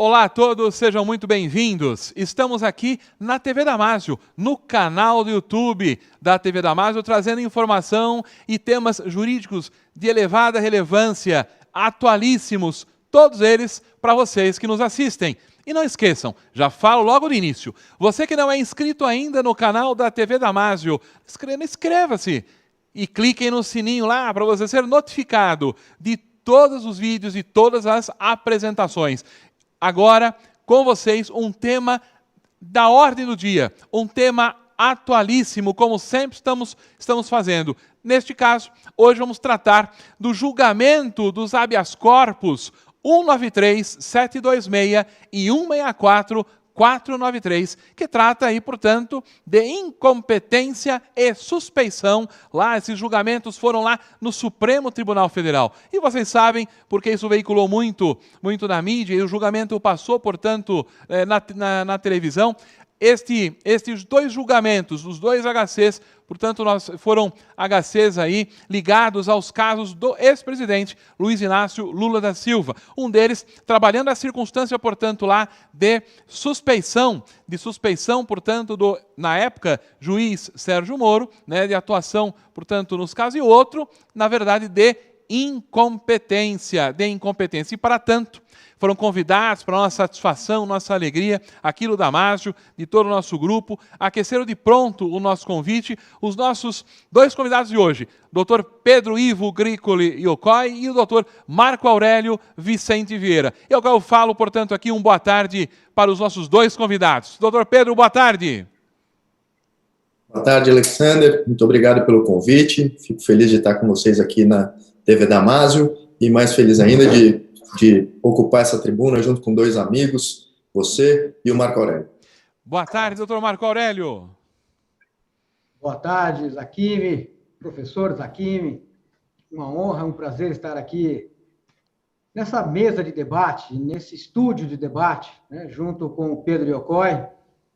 Olá a todos, sejam muito bem-vindos. Estamos aqui na TV Damásio, no canal do YouTube da TV Damásio, trazendo informação e temas jurídicos de elevada relevância, atualíssimos, todos eles para vocês que nos assistem. E não esqueçam, já falo logo no início, você que não é inscrito ainda no canal da TV Damásio, inscreva-se e cliquem no sininho lá para você ser notificado de todos os vídeos e todas as apresentações. Agora, com vocês, um tema da ordem do dia, um tema atualíssimo, como sempre estamos fazendo. Neste caso, hoje vamos tratar do julgamento dos habeas corpus 193, 726 e 164, 493, que trata aí, portanto, de incompetência e suspeição. Lá, esses julgamentos foram lá no Supremo Tribunal Federal. E vocês sabem, porque isso veiculou muito na mídia, e o julgamento passou, portanto, na televisão. Estes dois julgamentos, os dois HCs, portanto, foram HCs aí ligados aos casos do ex-presidente Luiz Inácio Lula da Silva. Um deles trabalhando a circunstância, portanto, lá de suspeição, portanto, na época, juiz Sérgio Moro, né, de atuação, portanto, nos casos, e outro, na verdade, de incompetência. E, para tanto, foram convidados, para nossa satisfação, nossa alegria, aqui no Damásio, de todo o nosso grupo, aqueceram de pronto o nosso convite, os nossos dois convidados de hoje, Dr. Pedro Ivo Gricoli Iocoi e o Dr. Marco Aurélio Vicente Vieira. Eu falo, portanto, aqui boa tarde para os nossos dois convidados. Dr. Pedro, boa tarde. Boa tarde, Alexander. Muito obrigado pelo convite. Fico feliz de estar com vocês aqui na TV Damásio e mais feliz ainda de ocupar essa tribuna junto com dois amigos, você e o Marco Aurélio. Boa tarde, doutor Marco Aurélio. Boa tarde, Zaquimi, professor Zaquimi. Uma honra, um prazer estar aqui nessa mesa de debate, nesse estúdio de debate, né, junto com o Pedro Iocoi,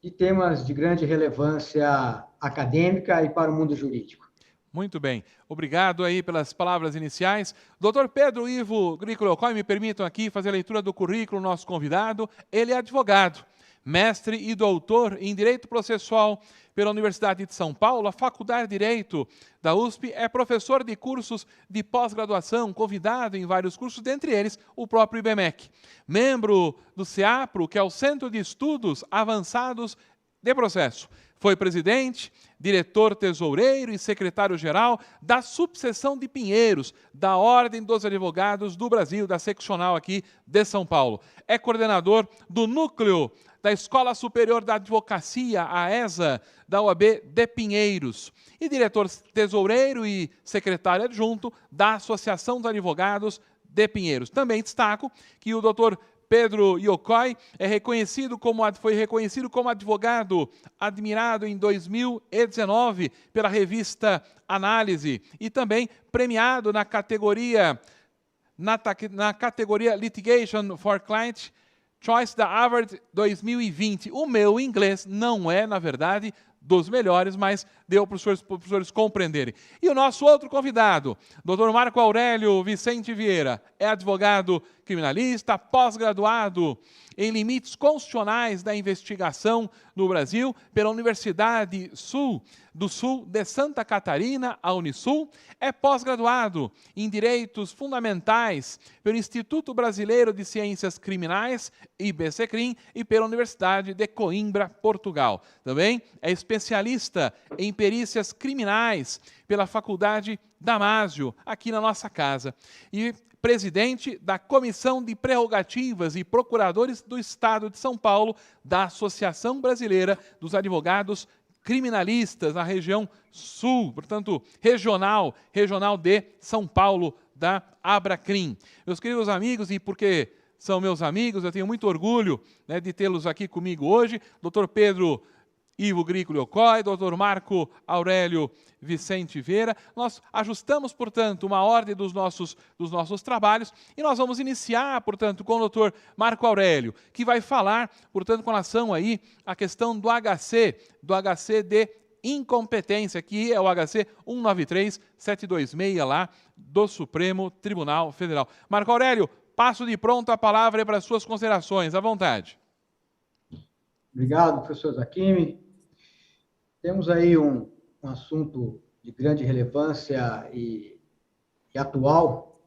de temas de grande relevância acadêmica e para o mundo jurídico. Muito bem. Obrigado aí pelas palavras iniciais. Dr. Pedro Ivo Gricoli Iocoi, me permitam aqui fazer a leitura do currículo do nosso convidado. Ele é advogado, mestre e doutor em Direito Processual pela Universidade de São Paulo, a Faculdade de Direito da USP, é professor de cursos de pós-graduação, convidado em vários cursos, dentre eles o próprio IBMEC. Membro do CEAPRO, que é o Centro de Estudos Avançados de Processo. Foi presidente, diretor tesoureiro e secretário-geral da subseção de Pinheiros, da Ordem dos Advogados do Brasil, da seccional aqui de São Paulo. É coordenador do núcleo da Escola Superior da Advocacia, a ESA, da OAB de Pinheiros. E diretor tesoureiro e secretário adjunto da Associação dos Advogados de Pinheiros. Também destaco que o doutor Pedro Iocoi foi reconhecido como advogado admirado em 2019 pela revista Análise e também premiado na categoria Litigation for Client Choice da Harvard 2020. O meu inglês não é, na verdade, dos melhores, mas deu para os professores compreenderem. E o nosso outro convidado, Dr. Marco Aurélio Vicente Vieira, é advogado criminalista, pós-graduado em limites constitucionais da investigação no Brasil pela Universidade do Sul de Santa Catarina, a Unisul, é pós-graduado em Direitos Fundamentais pelo Instituto Brasileiro de Ciências Criminais, IBCCRIM, e pela Universidade de Coimbra, Portugal. Também é especialista em perícias criminais pela Faculdade Damásio, aqui na nossa casa. E presidente da Comissão de Prerrogativas e Procuradores do Estado de São Paulo, da Associação Brasileira dos Advogados Criminalistas, na região sul, portanto, regional de São Paulo, da Abracrim. Meus queridos amigos, e porque são meus amigos, eu tenho muito orgulho, né, de tê-los aqui comigo hoje, Dr. Pedro Ivo Gricoli Iocoi, Dr. Marco Aurélio Vicente Vieira. Nós ajustamos, portanto, uma ordem dos nossos trabalhos e nós vamos iniciar, portanto, com o Dr. Marco Aurélio, que vai falar, portanto, com relação aí à questão do HC de incompetência, que é o HC 193-726 lá do Supremo Tribunal Federal. Marco Aurélio, passo de pronto a palavra para as suas considerações. À vontade. Obrigado, professor Zakimi. Temos aí um assunto de grande relevância e atual,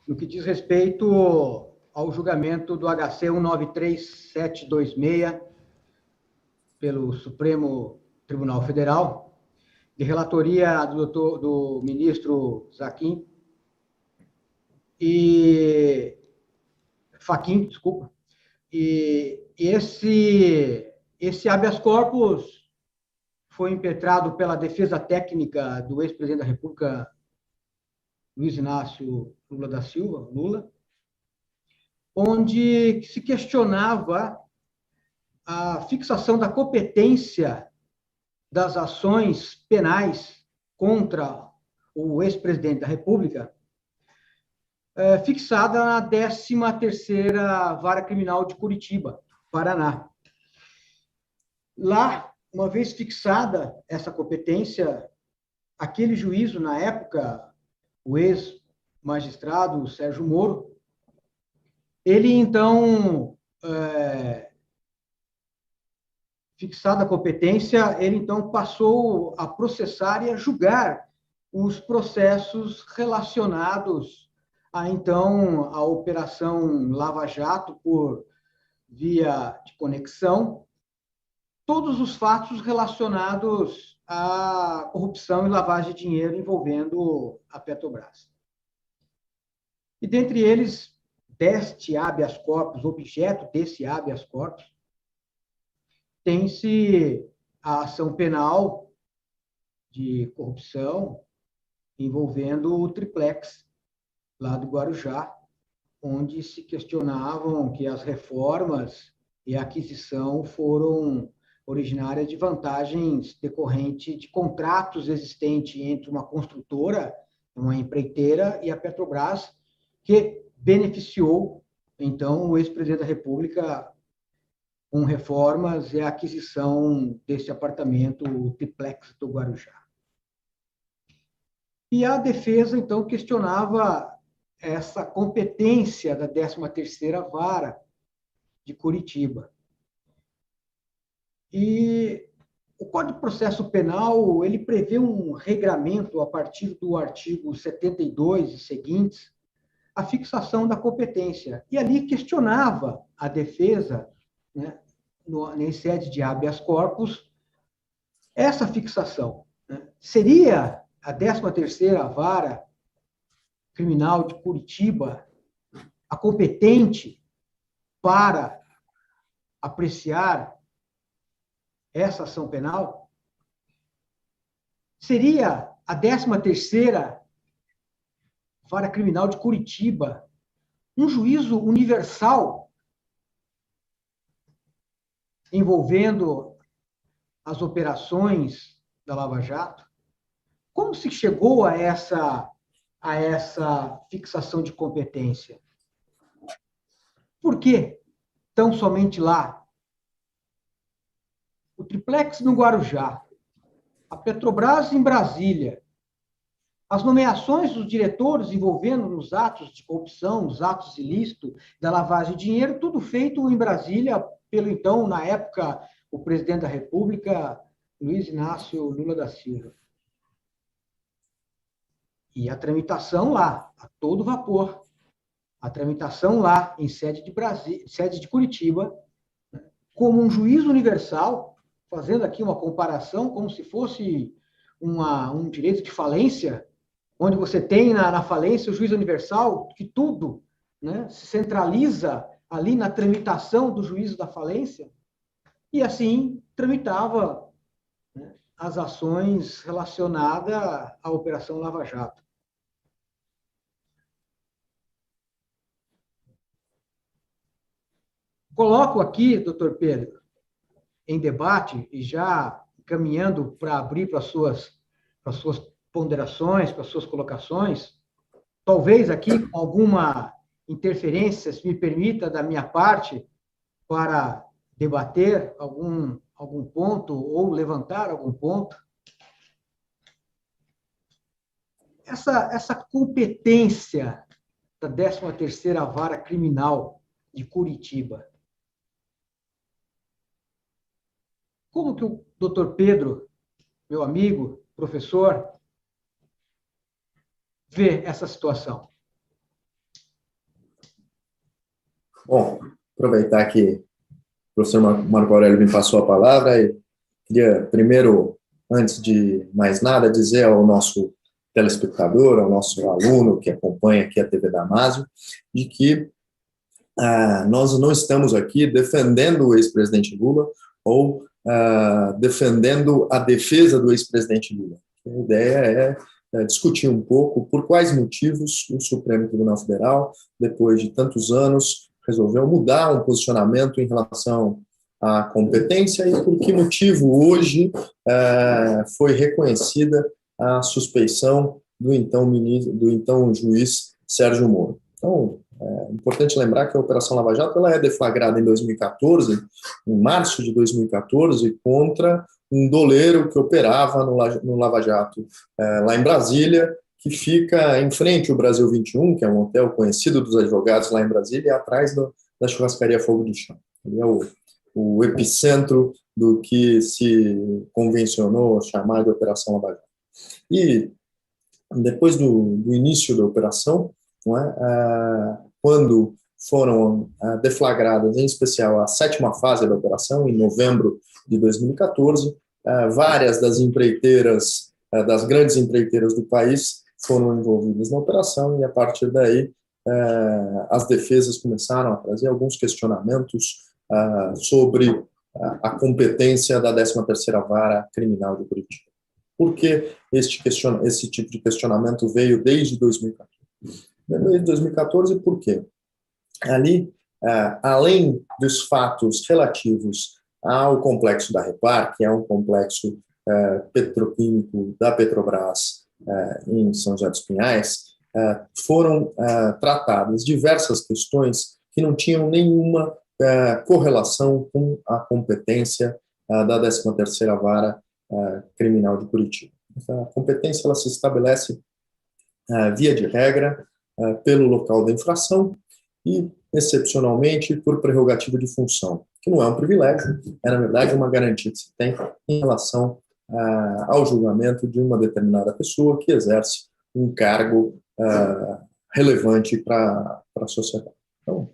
no que diz respeito ao julgamento do HC 193726 pelo Supremo Tribunal Federal, de relatoria do ministro Fachin, e esse habeas corpus foi impetrado pela defesa técnica do ex-presidente da República, Luiz Inácio Lula da Silva, Lula, onde se questionava a fixação da competência das ações penais contra o ex-presidente da República, fixada na 13ª Vara Criminal de Curitiba, Paraná. Lá, uma vez fixada essa competência, aquele juízo, na época, o ex-magistrado Sérgio Moro, ele, então, fixada a competência, ele, então, passou a processar e a julgar os processos relacionados então, a Operação Lava Jato por via de conexão, todos os fatos relacionados à corrupção e lavagem de dinheiro envolvendo a Petrobras. E, dentre eles, deste habeas corpus, objeto desse habeas corpus, tem-se a ação penal de corrupção envolvendo o triplex, lá do Guarujá, onde se questionavam que as reformas e a aquisição foram originárias de vantagens decorrentes de contratos existentes entre uma construtora, uma empreiteira, e a Petrobras, que beneficiou, então, o ex-presidente da República com reformas e a aquisição desse apartamento, o triplex do Guarujá. E a defesa, então, questionava essa competência da 13ª Vara de Curitiba. E o Código de Processo Penal, ele prevê um regramento, a partir do artigo 72 e seguintes, a fixação da competência. E ali questionava a defesa, né, em sede de habeas corpus, essa fixação. Né? Seria a 13ª Vara Criminal de Curitiba a competente para apreciar essa ação penal? Seria a 13ª Vara Criminal de Curitiba um juízo universal envolvendo as operações da Lava Jato? Como se chegou a essa fixação de competência? Por que tão somente lá? O triplex no Guarujá, a Petrobras em Brasília, as nomeações dos diretores envolvendo nos atos de corrupção, nos atos ilícitos da lavagem de dinheiro, tudo feito em Brasília pelo, então, na época, o presidente da República, Luiz Inácio Lula da Silva. E a tramitação lá, a todo vapor. A tramitação lá, em sede de Brasília, sede de Curitiba, como um juiz universal, fazendo aqui uma comparação como se fosse um direito de falência, onde você tem na falência o juiz universal, que tudo, né, se centraliza ali na tramitação do juízo da falência, e assim tramitava, né, as ações relacionadas à Operação Lava Jato. Coloco aqui, doutor Pedro, em debate, e já caminhando para abrir para as suas ponderações, para as suas colocações, talvez aqui com alguma interferência, se me permita, da minha parte, para debater algum ponto ou levantar algum ponto. Essa competência da 13ª Vara Criminal de Curitiba. Como que o doutor Pedro, meu amigo, professor, vê essa situação? Bom, aproveitar que o professor Marco Aurélio me passou a palavra e queria primeiro, antes de mais nada, dizer ao nosso telespectador, ao nosso aluno que acompanha aqui a TV Damásio, de que nós não estamos aqui defendendo o ex-presidente Lula ou defendendo a defesa do ex-presidente Lula. A ideia é discutir um pouco por quais motivos o Supremo Tribunal Federal, depois de tantos anos, resolveu mudar um posicionamento em relação à competência e por que motivo hoje foi reconhecida a suspeição do então juiz Sérgio Moro. Então, é importante lembrar que a Operação Lava Jato ela é deflagrada em 2014, em março de 2014, contra um doleiro que operava no Lava Jato lá em Brasília, que fica em frente ao Brasil 21, que é um hotel conhecido dos advogados lá em Brasília, atrás da churrascaria Fogo de Chão. Ele é o epicentro do que se convencionou chamar de Operação Lava Jato. E depois do início da operação, quando foram deflagradas, em especial a 7ª fase da operação, em novembro de 2014, várias das empreiteiras, das grandes empreiteiras do país, foram envolvidas na operação e, a partir daí, as defesas começaram a trazer alguns questionamentos sobre a competência da 13ª Vara Criminal de Curitiba. Por que esse tipo de questionamento veio desde 2014? Desde 2014, por quê? Ali, além dos fatos relativos ao complexo da Repar, que é um complexo petroquímico da Petrobras em São José dos Pinhais, foram tratadas diversas questões que não tinham nenhuma correlação com a competência da 13ª Vara Criminal de Curitiba. A competência ela se estabelece via de regra pelo local da infração e, excepcionalmente, por prerrogativa de função, que não é um privilégio, é, na verdade, uma garantia que se tem em relação ao julgamento de uma determinada pessoa que exerce um cargo relevante para a sociedade. Então,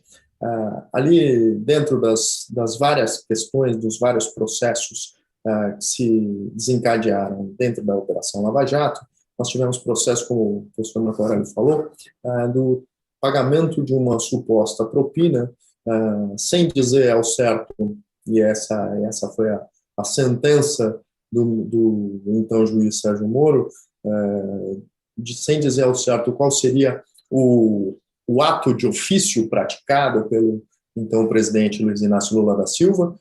ali, dentro das várias questões, dos vários processos que se desencadearam dentro da Operação Lava Jato, nós tivemos processo, como o professor Marco Aurélio falou, do pagamento de uma suposta propina, sem dizer ao certo, e essa foi a sentença do então juiz Sérgio Moro, sem dizer ao certo qual seria o ato de ofício praticado pelo então presidente Luiz Inácio Lula da Silva.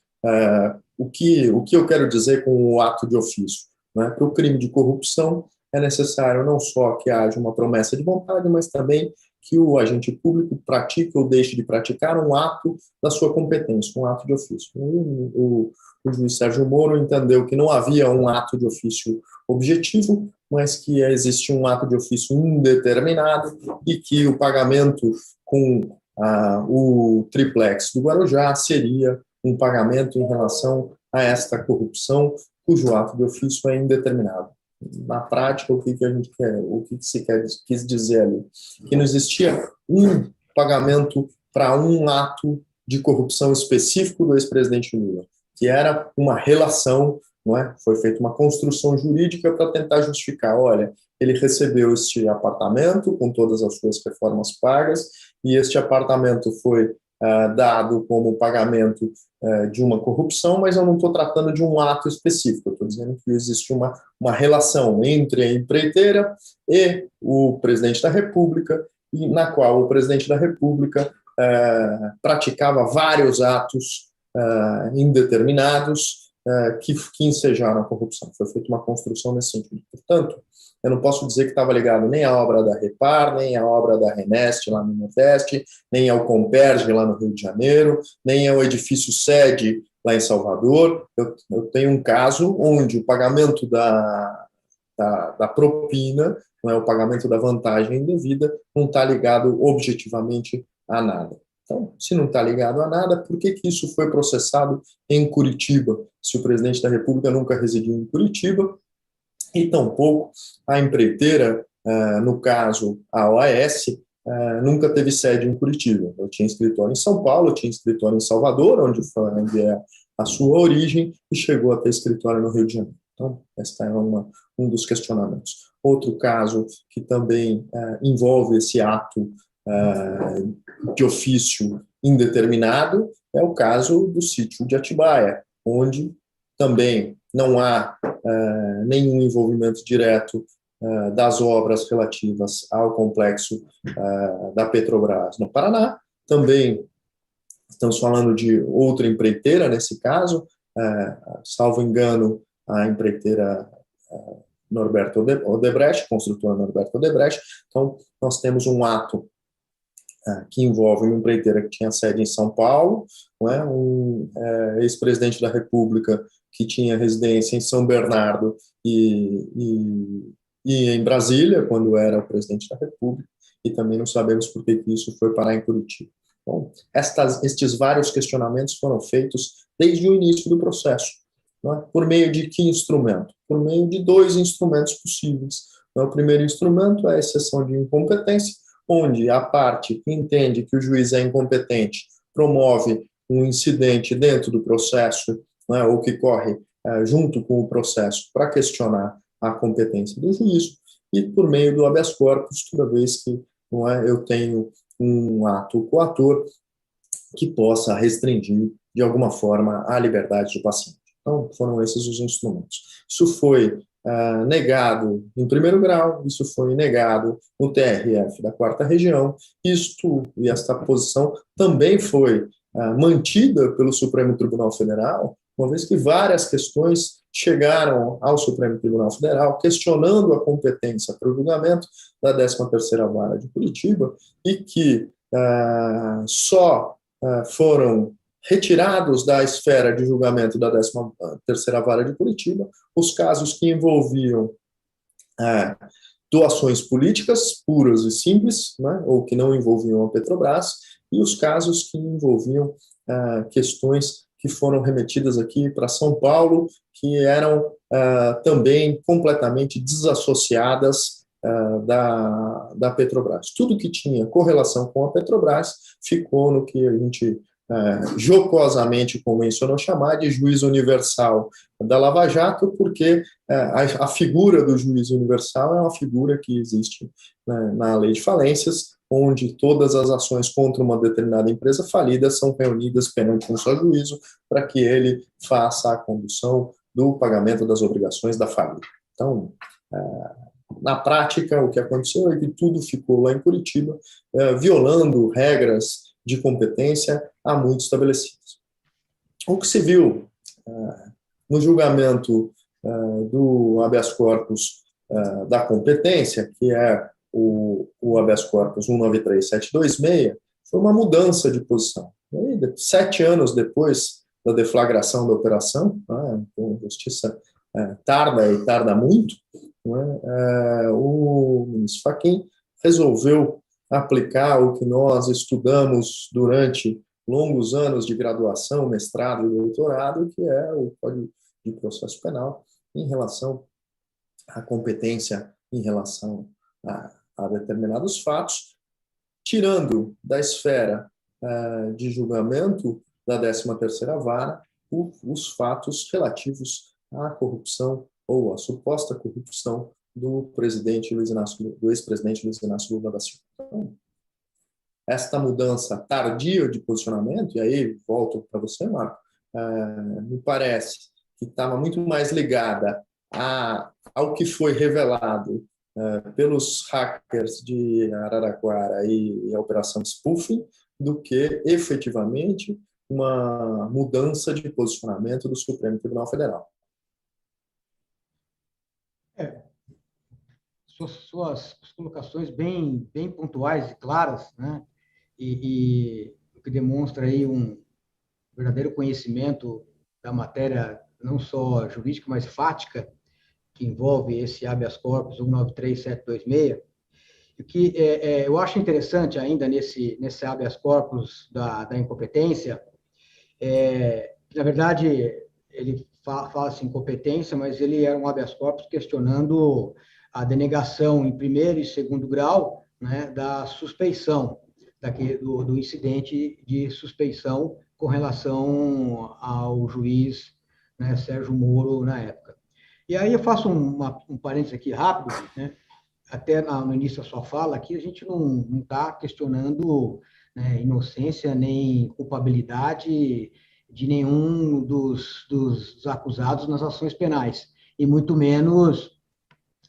O que eu quero dizer com o ato de ofício? Para o crime de corrupção, é necessário não só que haja uma promessa de vontade, mas também que o agente público pratique ou deixe de praticar um ato da sua competência, um ato de ofício. O juiz Sérgio Moro entendeu que não havia um ato de ofício objetivo, mas que existia um ato de ofício indeterminado e que o pagamento com o triplex do Guarujá seria um pagamento em relação a esta corrupção, cujo ato de ofício é indeterminado. Na prática, o que a gente quer, quis dizer ali? Que não existia um pagamento para um ato de corrupção específico do ex-presidente Lula, que era uma relação, não é? Foi feita uma construção jurídica para tentar justificar, olha, ele recebeu este apartamento com todas as suas reformas pagas e este apartamento foi dado como pagamento de uma corrupção, mas eu não estou tratando de um ato específico, eu estou dizendo que existe uma relação entre a empreiteira e o presidente da República, e na qual o presidente da República praticava vários atos indeterminados que ensejaram a corrupção. Foi feita uma construção nesse sentido. Portanto, eu não posso dizer que estava ligado nem à obra da Repar, nem à obra da Renest lá no Nordeste, nem ao Comperge lá no Rio de Janeiro, nem ao edifício sede lá em Salvador. Eu tenho um caso onde o pagamento da propina, não é, o pagamento da vantagem indevida, não está ligado objetivamente a nada. Então, se não está ligado a nada, por que isso foi processado em Curitiba? Se o presidente da República nunca residiu em Curitiba, e tampouco a empreiteira, no caso a OAS, nunca teve sede em Curitiba. Eu tinha escritório em São Paulo, eu tinha escritório em Salvador, onde é a sua origem, e chegou a ter escritório no Rio de Janeiro. Então, esse é um dos questionamentos. Outro caso que também envolve esse ato de ofício indeterminado é o caso do sítio de Atibaia, onde também não há nenhum envolvimento direto das obras relativas ao complexo da Petrobras no Paraná. Também estamos falando de outra empreiteira, nesse caso, salvo engano, a empreiteira Norberto Odebrecht, construtora Norberto Odebrecht. Então, nós temos um ato que envolve uma empreiteira que tinha sede em São Paulo, não é? Um ex-presidente da República que tinha residência em São Bernardo e em Brasília, quando era o presidente da República, e também não sabemos por que isso foi parar em Curitiba. Bom, estes vários questionamentos foram feitos desde o início do processo. Não é? Por meio de que instrumento? Por meio de dois instrumentos possíveis. O primeiro instrumento é a exceção de incompetência, onde a parte que entende que o juiz é incompetente promove um incidente dentro do processo, né, ou que corre junto com o processo para questionar a competência do juízo, e por meio do habeas corpus, toda vez que não é, eu tenho um ato coator que possa restringir, de alguma forma, a liberdade do paciente. Então, foram esses os instrumentos. Isso foi negado em primeiro grau, isso foi negado no TRF da 4ª Região, e esta posição também foi mantida pelo Supremo Tribunal Federal, uma vez que várias questões chegaram ao Supremo Tribunal Federal questionando a competência para o julgamento da 13ª Vara de Curitiba e que só foram retirados da esfera de julgamento da 13ª Vara de Curitiba os casos que envolviam doações políticas puras e simples, né, ou que não envolviam a Petrobras, e os casos que envolviam questões que foram remetidas aqui para São Paulo, que eram também completamente desassociadas da Petrobras. Tudo que tinha correlação com a Petrobras ficou no que a gente jocosamente convencionou chamar de juiz universal da Lava Jato, porque a figura do juiz universal é uma figura que existe na lei de falências, onde todas as ações contra uma determinada empresa falida são reunidas perante um só juízo para que ele faça a condução do pagamento das obrigações da falida. Então, na prática, o que aconteceu é que tudo ficou lá em Curitiba, violando regras de competência há muito estabelecidas. O que se viu no julgamento do habeas corpus da competência, que é o habeas corpus 193726, foi uma mudança de posição. E aí, 7 anos depois da deflagração da operação, então, a justiça tarda e tarda muito, o ministro Fachin resolveu aplicar o que nós estudamos durante longos anos de graduação, mestrado e doutorado, que é o Código de Processo Penal, em relação à competência em relação a determinados fatos, tirando da esfera de julgamento da 13ª Vara os fatos relativos à corrupção ou à suposta corrupção do ex-presidente Luiz Inácio Lula da Silva. Então, esta mudança tardia de posicionamento, e aí volto para você, Marco, me parece que estava muito mais ligada ao que foi revelado pelos hackers de Araraquara e a operação spoofing, do que efetivamente uma mudança de posicionamento do Supremo Tribunal Federal. Suas colocações bem pontuais e claras, né? E o que demonstra aí um verdadeiro conhecimento da matéria, não só jurídica, mas fática. que envolve esse habeas corpus 193726, que eu acho interessante ainda nesse habeas corpus da incompetência, que, na verdade, ele fala-se incompetência, mas ele era um habeas corpus questionando a denegação em primeiro e segundo grau, né, da suspeição, do incidente de suspeição com relação ao juiz, né, Sérgio Moro, na época. E aí eu faço um parênteses aqui rápido, né, até no início da sua fala, aqui a gente não está questionando, né, inocência nem culpabilidade de nenhum dos acusados nas ações penais, e muito menos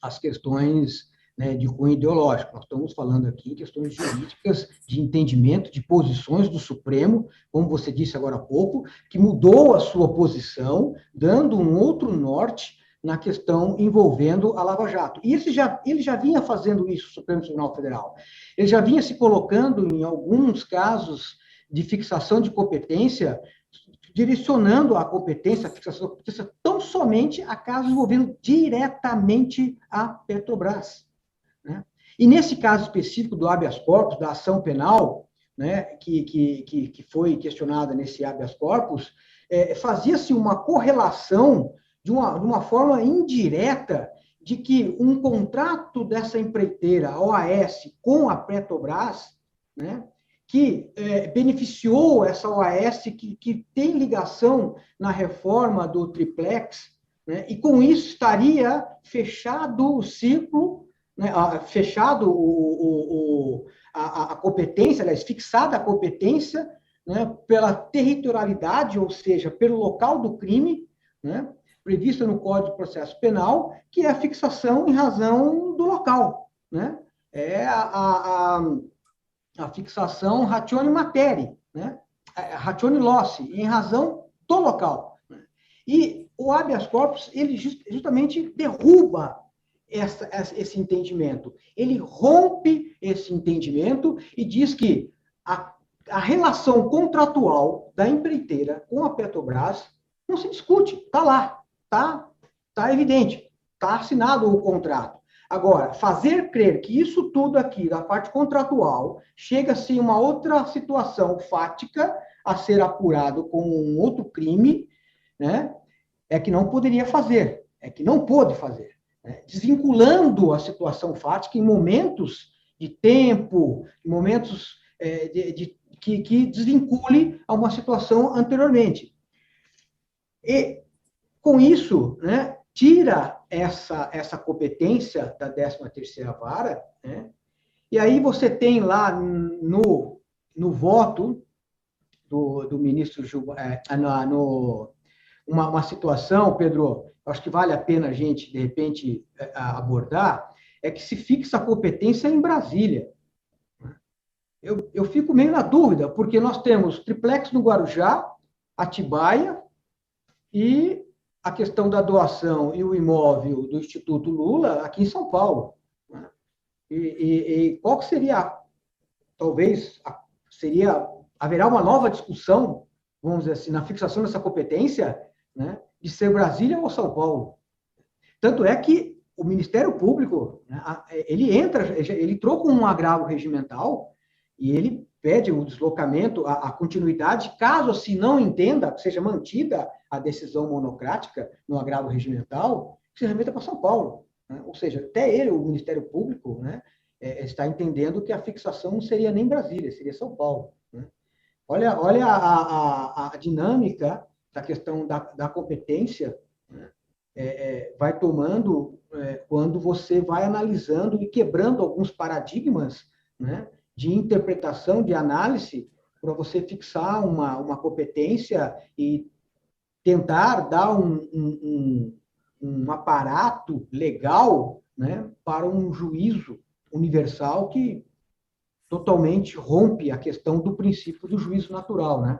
as questões, né, de cunho ideológico. Nós estamos falando aqui em questões jurídicas, de entendimento de posições do Supremo, como você disse agora há pouco, que mudou a sua posição, dando um outro norte na questão envolvendo a Lava Jato. E ele já vinha fazendo isso, o Supremo Tribunal Federal. Ele já vinha se colocando, em alguns casos de fixação de competência, direcionando a competência, a fixação da competência, tão somente a casos envolvendo diretamente a Petrobras, né? E nesse caso específico do habeas corpus, da ação penal, né, que foi questionada nesse habeas corpus, fazia-se uma correlação de uma forma indireta de que um contrato dessa empreiteira, a OAS, com a Petrobras, né, que beneficiou essa OAS, que tem ligação na reforma do triplex, né, e com isso estaria fechado o ciclo, né, fechado a competência, aliás, fixada a competência, né, pela territorialidade, ou seja, pelo local do crime, né, prevista no Código de Processo Penal, que é a fixação em razão do local, né? É a fixação ratione materi, né? Ratione loci, em razão do local. E o habeas corpus, ele justamente derruba esse entendimento. Ele rompe esse entendimento e diz que a relação contratual da empreiteira com a Petrobras não se discute, está lá. Tá evidente, está assinado o contrato. Agora, fazer crer que isso tudo aqui, da parte contratual, chega-se a uma outra situação fática a ser apurado com um outro crime, né, é que não poderia fazer, é que não pôde fazer, né, desvinculando a situação fática em momentos de tempo, em momentos que desvincule a uma situação anteriormente. E com isso, né, tira essa competência da 13ª vara, né, e aí você tem lá no voto do ministro uma situação, Pedro, acho que vale a pena a gente, de repente, abordar, é que se fixa a competência em Brasília. Eu fico meio na dúvida, porque nós temos triplex no Guarujá, Atibaia e a questão da doação e o imóvel do Instituto Lula aqui em São Paulo. E qual que seria, talvez, haverá uma nova discussão, vamos dizer assim, na fixação dessa competência, né, de ser Brasília ou São Paulo. Tanto é que o Ministério Público, né, ele entrou com um agravo regimental e ele pede o deslocamento, a continuidade, caso se não entenda que seja mantida a decisão monocrática no agravo regimental, que se remeta para São Paulo, né? Ou seja, até ele, o Ministério Público, né, está entendendo que a fixação não seria nem Brasília, seria São Paulo, né? Olha a dinâmica da questão da competência, né, vai tomando quando você vai analisando e quebrando alguns paradigmas, né, de interpretação, de análise, para você fixar uma competência e tentar dar um aparato legal, né, para um juízo universal que totalmente rompe a questão do princípio do juízo natural, né?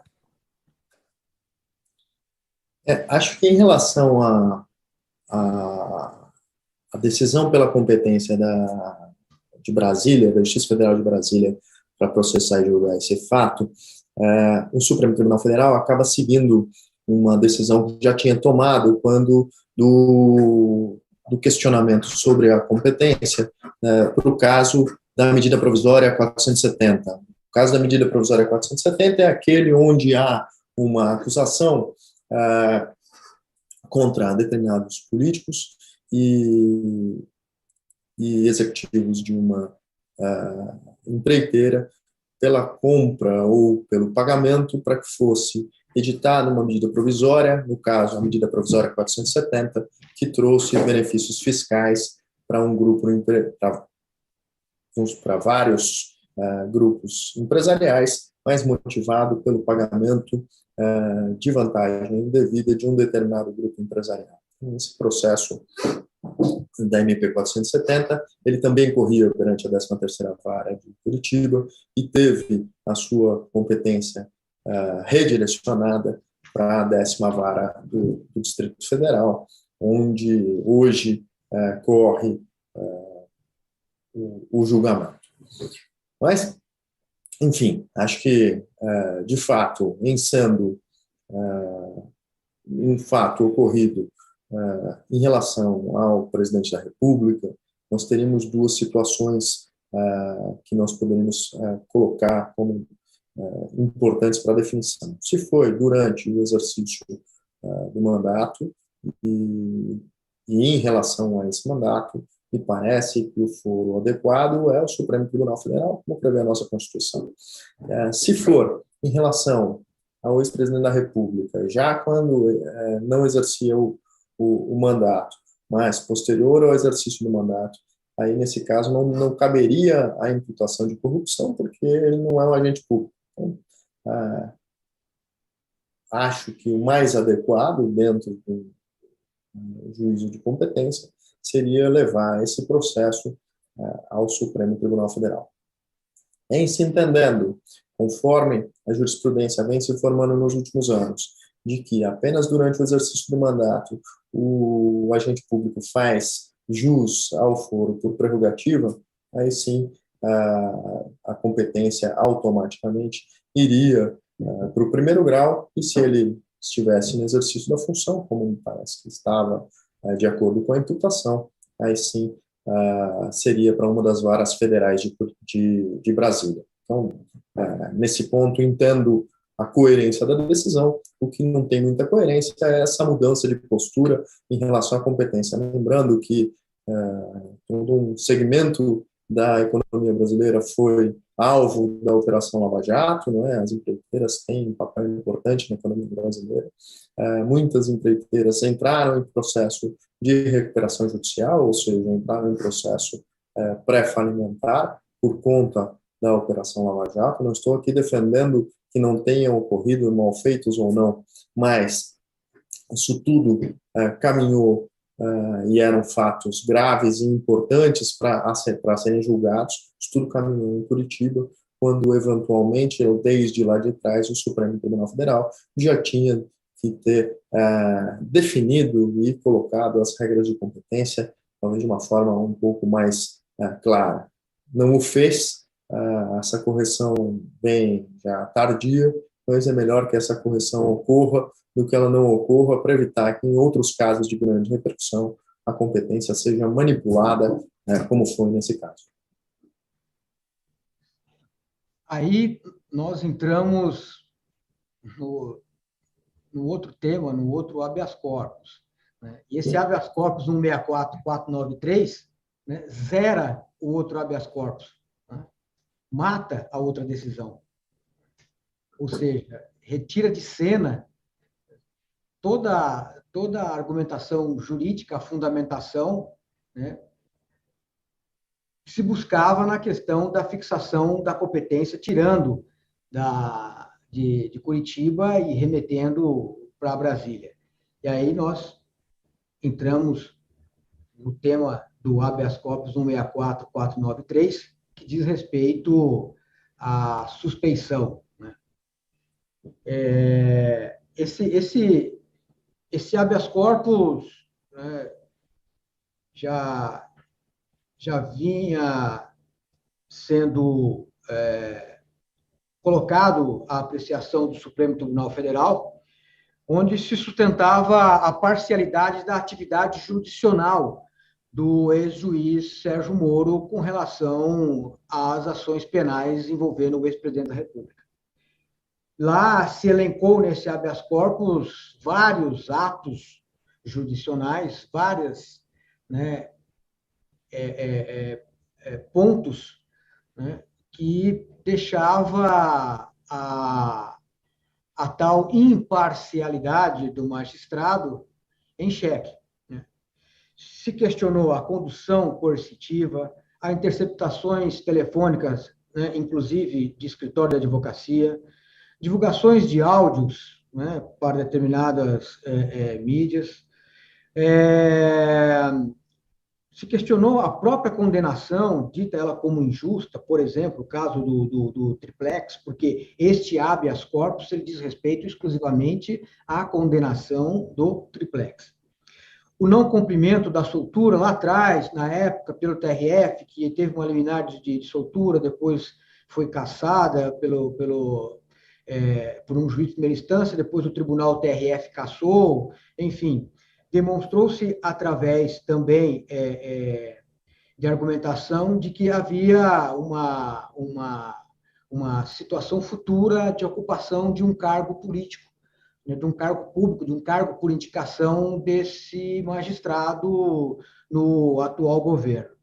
Acho que em relação à decisão pela competência de Brasília, da Justiça Federal de Brasília, para processar e julgar esse fato, o Supremo Tribunal Federal acaba seguindo uma decisão que já tinha tomado quando do questionamento sobre a competência para o caso da medida provisória 470. O caso da medida provisória 470 é aquele onde há uma acusação contra determinados políticos e executivos de uma empreiteira pela compra ou pelo pagamento para que fosse editada uma medida provisória, no caso, a medida provisória 470, que trouxe benefícios fiscais para um grupo, para vários grupos empresariais, mas motivado pelo pagamento de vantagem indevida de um determinado grupo empresarial. Esse processo da MP 470, ele também corria perante a 13ª Vara de Curitiba e teve a sua competência redirecionada para a 10ª Vara do Distrito Federal, onde hoje corre o julgamento. Mas, enfim, acho que, de fato, em sendo um fato ocorrido em relação ao presidente da República, nós teríamos duas situações que nós poderíamos colocar como importantes para a definição. Se foi durante o exercício do mandato e em relação a esse mandato, me parece que o foro adequado é o Supremo Tribunal Federal, como prevê a nossa Constituição. Se for em relação ao ex-presidente da República, já quando não exercia o mandato, mas posterior ao exercício do mandato, aí nesse caso não caberia a imputação de corrupção, porque ele não é um agente público. Então, acho que o mais adequado dentro do juízo de competência seria levar esse processo ao Supremo Tribunal Federal. Em se entendendo, conforme a jurisprudência vem se formando nos últimos anos, de que apenas durante o exercício do mandato o agente público faz jus ao foro por prerrogativa, aí sim a competência automaticamente iria para o primeiro grau, e se ele estivesse no exercício da função, como me parece que estava de acordo com a imputação, aí sim seria para uma das varas federais de Brasília. Então, nesse ponto, entendo a coerência da decisão. O que não tem muita coerência é essa mudança de postura em relação à competência. Lembrando que todo um segmento da economia brasileira foi alvo da Operação Lava Jato, não é? As empreiteiras têm um papel importante na economia brasileira. Muitas empreiteiras entraram em processo de recuperação judicial, ou seja, entraram em processo pré-falimentar por conta da Operação Lava Jato. Não estou aqui defendendo que não tenham ocorrido malfeitos ou não, mas isso tudo caminhou e eram fatos graves e importantes para serem julgados. Isso tudo caminhou em Curitiba, quando eventualmente, desde lá de trás, o Supremo Tribunal Federal já tinha que ter definido e colocado as regras de competência, talvez de uma forma um pouco mais clara. Não o fez. Essa correção vem já tardia, mas é melhor que essa correção ocorra do que ela não ocorra, para evitar que em outros casos de grande repercussão a competência seja manipulada, como foi nesse caso. Aí nós entramos no outro tema, no outro habeas corpus. Né? E esse habeas corpus 164.493, né, zera o outro habeas corpus. Mata a outra decisão. Ou seja, retira de cena toda a argumentação jurídica, a fundamentação, né, que se buscava na questão da fixação da competência, tirando de Curitiba e remetendo para Brasília. E aí nós entramos no tema do habeas corpus 164.493, que diz respeito à suspeição. Né? Esse habeas corpus, né, já vinha sendo colocado à apreciação do Supremo Tribunal Federal, onde se sustentava a parcialidade da atividade jurisdicional do ex-juiz Sérgio Moro com relação às ações penais envolvendo o ex-presidente da República. Lá se elencou nesse habeas corpus vários atos judicionais, várias, né, pontos, né, que deixava a tal imparcialidade do magistrado em xeque. Se questionou a condução coercitiva, as interceptações telefônicas, né, inclusive de escritório de advocacia, divulgações de áudios, né, para determinadas mídias. Se questionou a própria condenação, dita ela como injusta, por exemplo, o caso do triplex, porque este habeas corpus ele diz respeito exclusivamente à condenação do triplex. O não cumprimento da soltura lá atrás, na época, pelo TRF, que teve uma liminar de soltura, depois foi cassada por um juiz de primeira instância, depois o tribunal TRF cassou, enfim, demonstrou-se através também de argumentação de que havia uma situação futura de ocupação de um cargo político, de um cargo público, de um cargo por indicação desse magistrado no atual governo.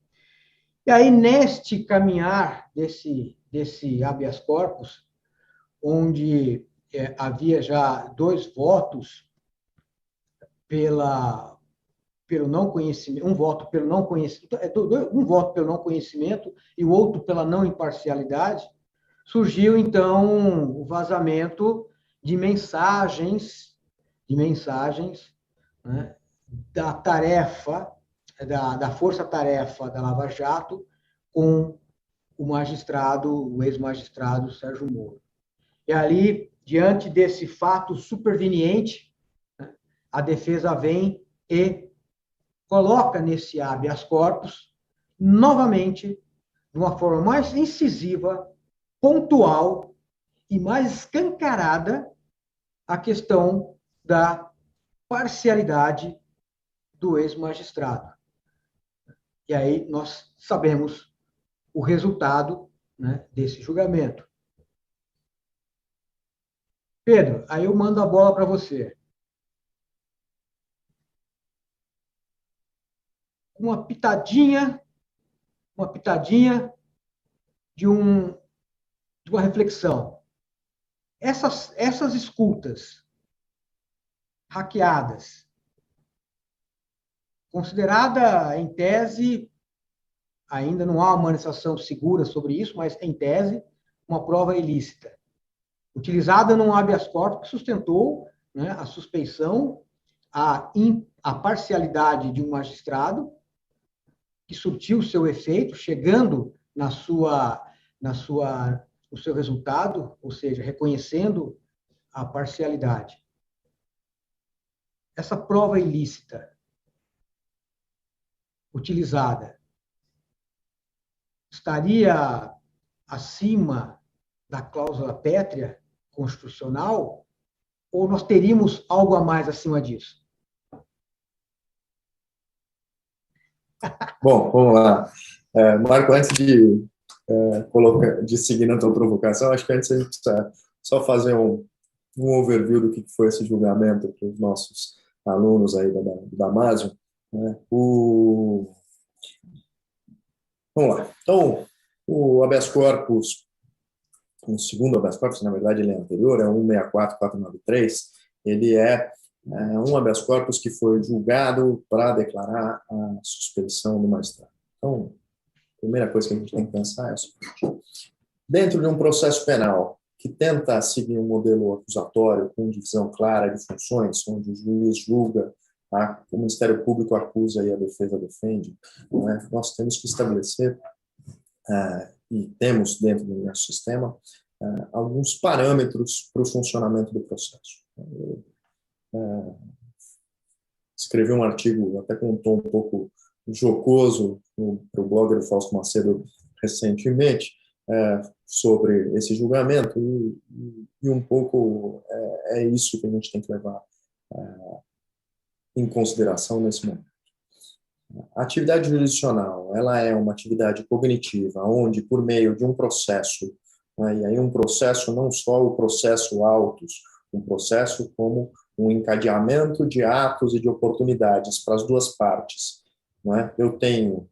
E aí, neste caminhar desse habeas corpus, onde havia já 2 votos pelo não conhecimento, um voto pelo não conhecimento, um voto pelo não conhecimento e o outro pela não imparcialidade, surgiu então o vazamento de mensagens, né, da tarefa, da força-tarefa da Lava Jato com o ex-magistrado Sérgio Moro. E ali, diante desse fato superveniente, né, a defesa vem e coloca nesse habeas corpus, novamente, de uma forma mais incisiva, pontual e mais escancarada, a questão da parcialidade do ex-magistrado. E aí nós sabemos o resultado, né, desse julgamento. Pedro, aí eu mando a bola para você. Uma pitadinha de uma reflexão. Essas escutas hackeadas, considerada em tese, ainda não há uma manifestação segura sobre isso, mas em tese, uma prova ilícita, utilizada num habeas corpus que sustentou, né, a suspeição, a parcialidade de um magistrado, que surtiu o seu efeito, chegando no seu resultado, ou seja, reconhecendo a parcialidade. Essa prova ilícita utilizada estaria acima da cláusula pétrea constitucional ou nós teríamos algo a mais acima disso? Bom, vamos lá. Marco, antes de seguir na tua provocação, acho que antes a gente precisa só fazer um overview do que foi esse julgamento para os nossos alunos aí da Damásio, né? Vamos lá. Então, o habeas corpus, o segundo habeas corpus, na verdade ele é anterior, é o 164.493, ele é um habeas corpus que foi julgado para declarar a suspeição do magistrado. Então, a primeira coisa que a gente tem que pensar é o seguinte: dentro de um processo penal que tenta seguir um modelo acusatório com divisão clara de funções, onde o juiz julga, o Ministério Público acusa e a defesa defende, né, nós temos que estabelecer, e temos dentro do nosso sistema, alguns parâmetros para o funcionamento do processo. Escrevi um artigo até com um tom um pouco jocoso para o blogger Fausto Macedo recentemente, sobre esse julgamento, e um pouco é isso que a gente tem que levar em consideração nesse momento. A atividade jurisdicional, ela é uma atividade cognitiva, onde, por meio de um processo, né, e aí um processo não só o processo autos, um processo como um encadeamento de atos e de oportunidades para as duas partes, né? Eu tenho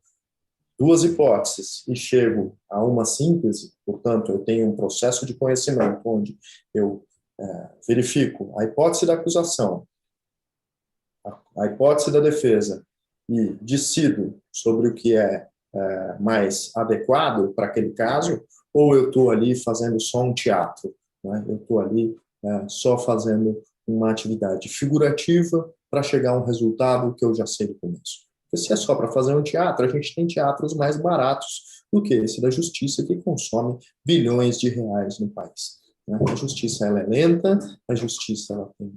duas hipóteses e chego a uma síntese, portanto, eu tenho um processo de conhecimento onde eu verifico a hipótese da acusação, a hipótese da defesa e decido sobre o que é mais adequado para aquele caso, ou eu estou ali fazendo só um teatro, né? Eu estou ali só fazendo uma atividade figurativa para chegar a um resultado que eu já sei do começo. Porque se é só para fazer um teatro, a gente tem teatros mais baratos do que esse da justiça, que consome bilhões de reais no país. Né? A justiça ela é lenta, a justiça ela tem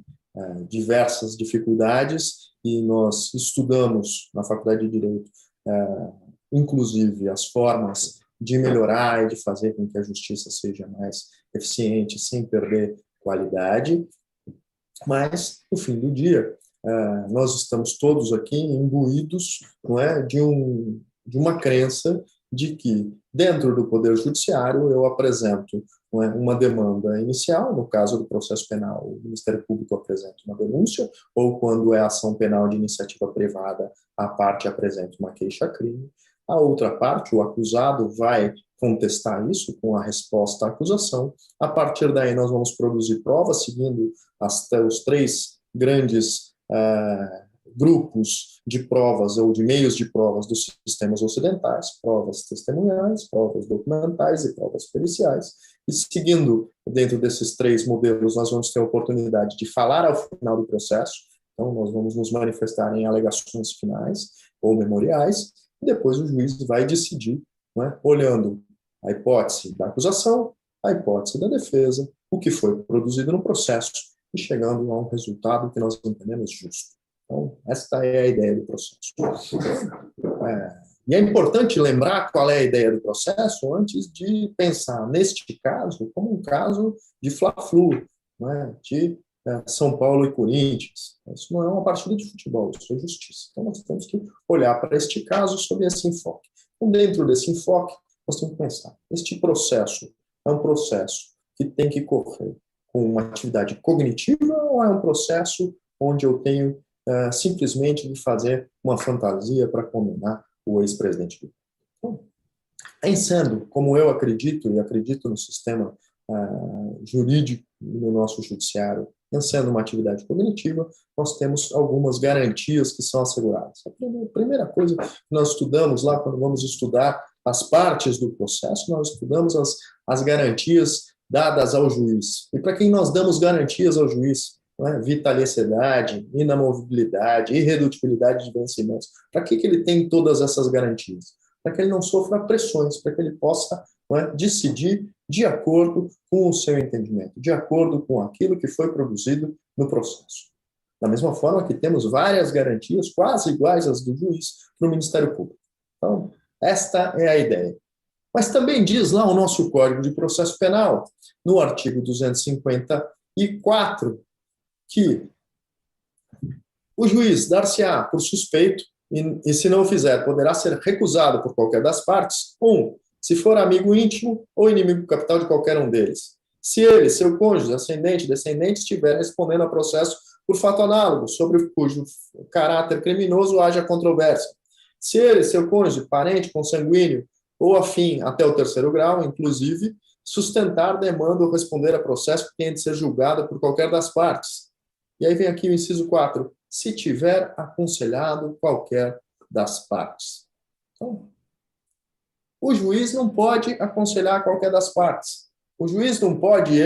diversas dificuldades, e nós estudamos na Faculdade de Direito, inclusive, as formas de melhorar e de fazer com que a justiça seja mais eficiente, sem perder qualidade. Mas, no fim do dia, nós estamos todos aqui imbuídos, não é, de uma crença de que, dentro do Poder Judiciário, eu apresento, não é, uma demanda inicial, no caso do processo penal, o Ministério Público apresenta uma denúncia, ou quando é ação penal de iniciativa privada, a parte apresenta uma queixa-crime. A outra parte, o acusado, vai contestar isso com a resposta à acusação. A partir daí, nós vamos produzir provas, seguindo os três grandes grupos de provas ou de meios de provas dos sistemas ocidentais: provas testemunhais, provas documentais e provas periciais. E seguindo dentro desses três modelos, nós vamos ter a oportunidade de falar ao final do processo. Então, nós vamos nos manifestar em alegações finais ou memoriais, e depois o juiz vai decidir, né, olhando a hipótese da acusação, a hipótese da defesa, o que foi produzido no processo, e chegando a um resultado que nós entendemos justo. Então, esta é a ideia do processo. E é importante lembrar qual é a ideia do processo antes de pensar neste caso como um caso de Fla-Flu, né, de São Paulo e Corinthians. Isso não é uma partida de futebol, isso é justiça. Então, nós temos que olhar para este caso sob esse enfoque. Então, dentro desse enfoque, nós temos que pensar: este processo é um processo que tem que correr com uma atividade cognitiva, ou é um processo onde eu tenho simplesmente de fazer uma fantasia para condenar o ex-presidente Lula? Então, pensando como eu acredito, e acredito no sistema jurídico e no nosso judiciário, sendo uma atividade cognitiva, nós temos algumas garantias que são asseguradas. A primeira coisa que nós estudamos lá, quando vamos estudar as partes do processo, nós estudamos as garantias dadas ao juiz. E para quem nós damos garantias ao juiz? Vitaliciedade, inamovibilidade, irredutibilidade de vencimentos. Para que ele tem todas essas garantias? Para que ele não sofra pressões, para que ele possa decidir de acordo com o seu entendimento, de acordo com aquilo que foi produzido no processo. Da mesma forma que temos várias garantias quase iguais às do juiz no Ministério Público. Então, esta é a ideia. Mas também diz lá o nosso Código de Processo Penal, no artigo 254, que o juiz dar-se-á por suspeito e, se não o fizer, poderá ser recusado por qualquer das partes, se for amigo íntimo ou inimigo capital de qualquer um deles. Se ele, seu cônjuge, ascendente, descendente, estiver respondendo a processo por fato análogo, sobre cujo caráter criminoso haja controvérsia. Se ele, seu cônjuge, parente, consanguíneo ou afim até o terceiro grau, inclusive, sustentar demanda ou responder a processo que tenha de ser julgado por qualquer das partes. E aí vem aqui o inciso 4, se tiver aconselhado qualquer das partes. Então, o juiz não pode aconselhar qualquer das partes. O juiz não pode,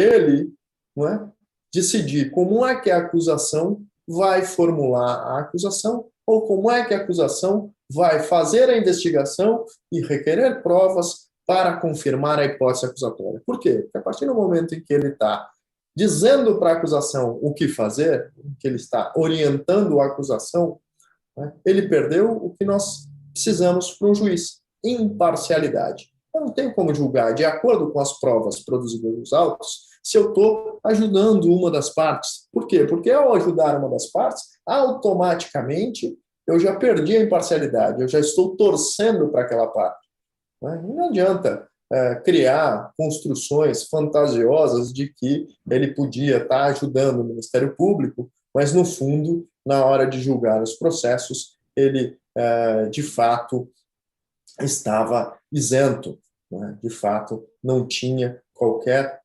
decidir como é que a acusação vai formular a acusação, ou como é que a acusação vai fazer a investigação e requerer provas para confirmar a hipótese acusatória. Por quê? Porque a partir do momento em que ele está dizendo para a acusação o que fazer, que ele está orientando a acusação, ele perdeu o que nós precisamos para um juiz: imparcialidade. Eu não tenho como julgar de acordo com as provas produzidas nos autos se eu estou ajudando uma das partes. Por quê? Porque ao ajudar uma das partes, automaticamente eu já perdi a imparcialidade, eu já estou torcendo para aquela parte. Né? Não adianta criar construções fantasiosas de que ele podia estar ajudando o Ministério Público, mas, no fundo, na hora de julgar os processos, ele, de fato, estava isento, né? De fato, não tinha qualquer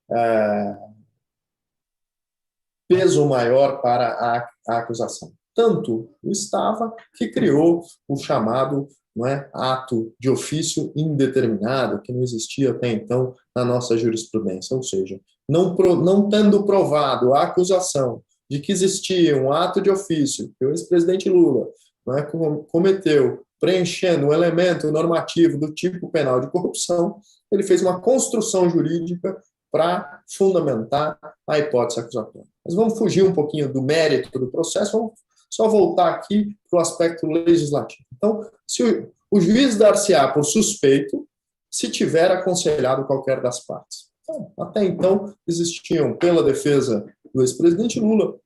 peso maior para a acusação. Tanto estava que criou o chamado, não é, ato de ofício indeterminado, que não existia até então na nossa jurisprudência, ou seja, não tendo provado a acusação de que existia um ato de ofício que o ex-presidente Lula, não é, cometeu, preenchendo um elemento normativo do tipo penal de corrupção, ele fez uma construção jurídica para fundamentar a hipótese acusatória. Mas vamos fugir um pouquinho do mérito do processo, vamos só voltar aqui para o aspecto legislativo. Então, se o juiz dar-se-á por suspeito, se tiver aconselhado qualquer das partes. Então, até então, existiam, pela defesa do ex-presidente Lula,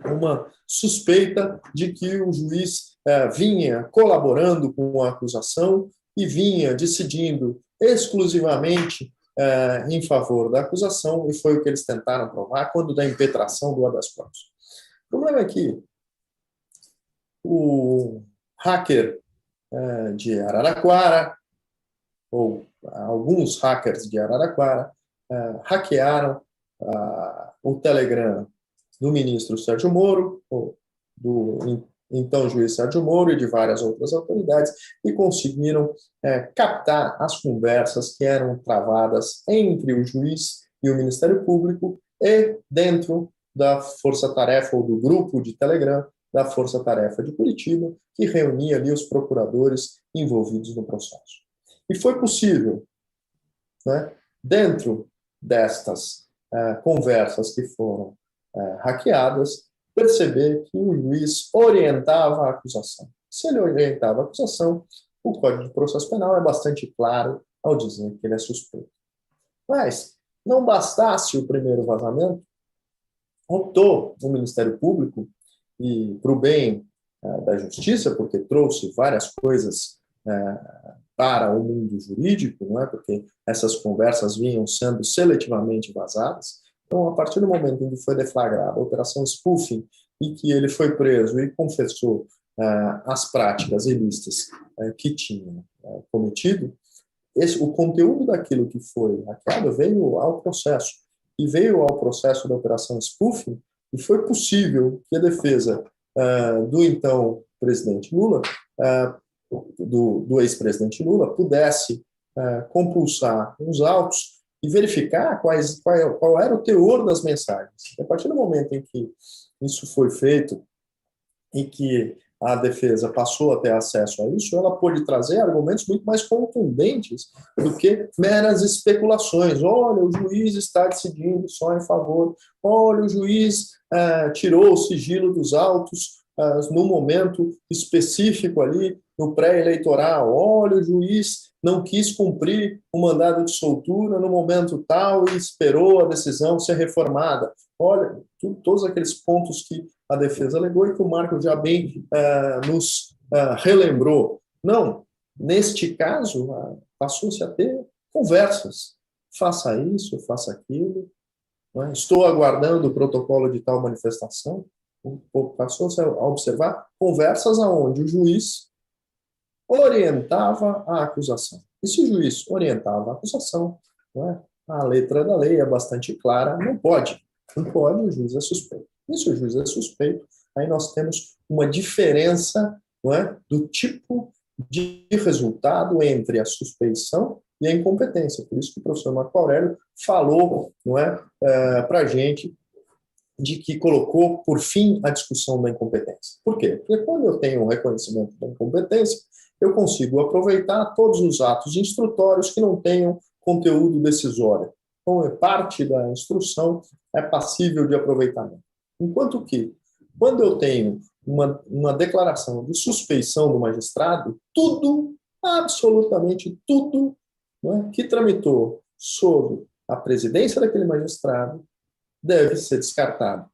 uma suspeita de que o juiz vinha colaborando com a acusação e vinha decidindo exclusivamente em favor da acusação, e foi o que eles tentaram provar quando da impetração do habeas corpus. O problema é que o hacker de Araraquara, ou alguns hackers de Araraquara, hackearam o Telegram do ministro Sérgio Moro, do então juiz Sérgio Moro e de várias outras autoridades, e conseguiram captar as conversas que eram travadas entre o juiz e o Ministério Público e dentro da força-tarefa ou do grupo de Telegram da Força-Tarefa de Curitiba, que reunia ali os procuradores envolvidos no processo. E foi possível, né, dentro destas conversas que foram hackeadas, perceber que o juiz orientava a acusação. Se ele orientava a acusação, o Código de Processo Penal é bastante claro ao dizer que ele é suspeito. Mas, não bastasse o primeiro vazamento, optou o Ministério Público, e para o bem da justiça, porque trouxe várias coisas para o mundo jurídico, não é? Porque essas conversas vinham sendo seletivamente vazadas. Então, a partir do momento em que foi deflagrada a operação spoofing e que ele foi preso e confessou as práticas ilícitas que tinha cometido, o conteúdo daquilo que foi hackeado veio ao processo. E veio ao processo da operação spoofing, e foi possível que a defesa do então presidente Lula, do ex-presidente Lula, pudesse compulsar os autos e verificar qual era o teor das mensagens. A partir do momento em que isso foi feito e que a defesa passou a ter acesso a isso, ela pôde trazer argumentos muito mais contundentes do que meras especulações. Olha, o juiz está decidindo só em favor. Olha, o juiz tirou o sigilo dos autos no momento específico ali, no pré-eleitoral. Olha, o juiz não quis cumprir o mandado de soltura no momento tal e esperou a decisão ser reformada. Olha, todos aqueles pontos que a defesa alegou e que o Marco já bem nos relembrou. Não, neste caso, passou-se a ter conversas. Faça isso, faça aquilo. Né? Estou aguardando o protocolo de tal manifestação. Passou-se a observar conversas onde o juiz orientava a acusação. E se o juiz orientava a acusação, né, a letra da lei é bastante clara, não pode, o juiz é suspeito. E se o juiz é suspeito, aí nós temos uma diferença, não é, do tipo de resultado entre a suspeição e a incompetência. Por isso que o professor Marco Aurélio falou, não é, para a gente, de que colocou por fim a discussão da incompetência. Por quê? Porque quando eu tenho um reconhecimento da incompetência, eu consigo aproveitar todos os atos instrutórios que não tenham conteúdo decisório. Então, parte da instrução é passível de aproveitamento. Enquanto que, quando eu tenho uma declaração de suspeição do magistrado, tudo, absolutamente tudo, né, que tramitou sob a presidência daquele magistrado deve ser descartado.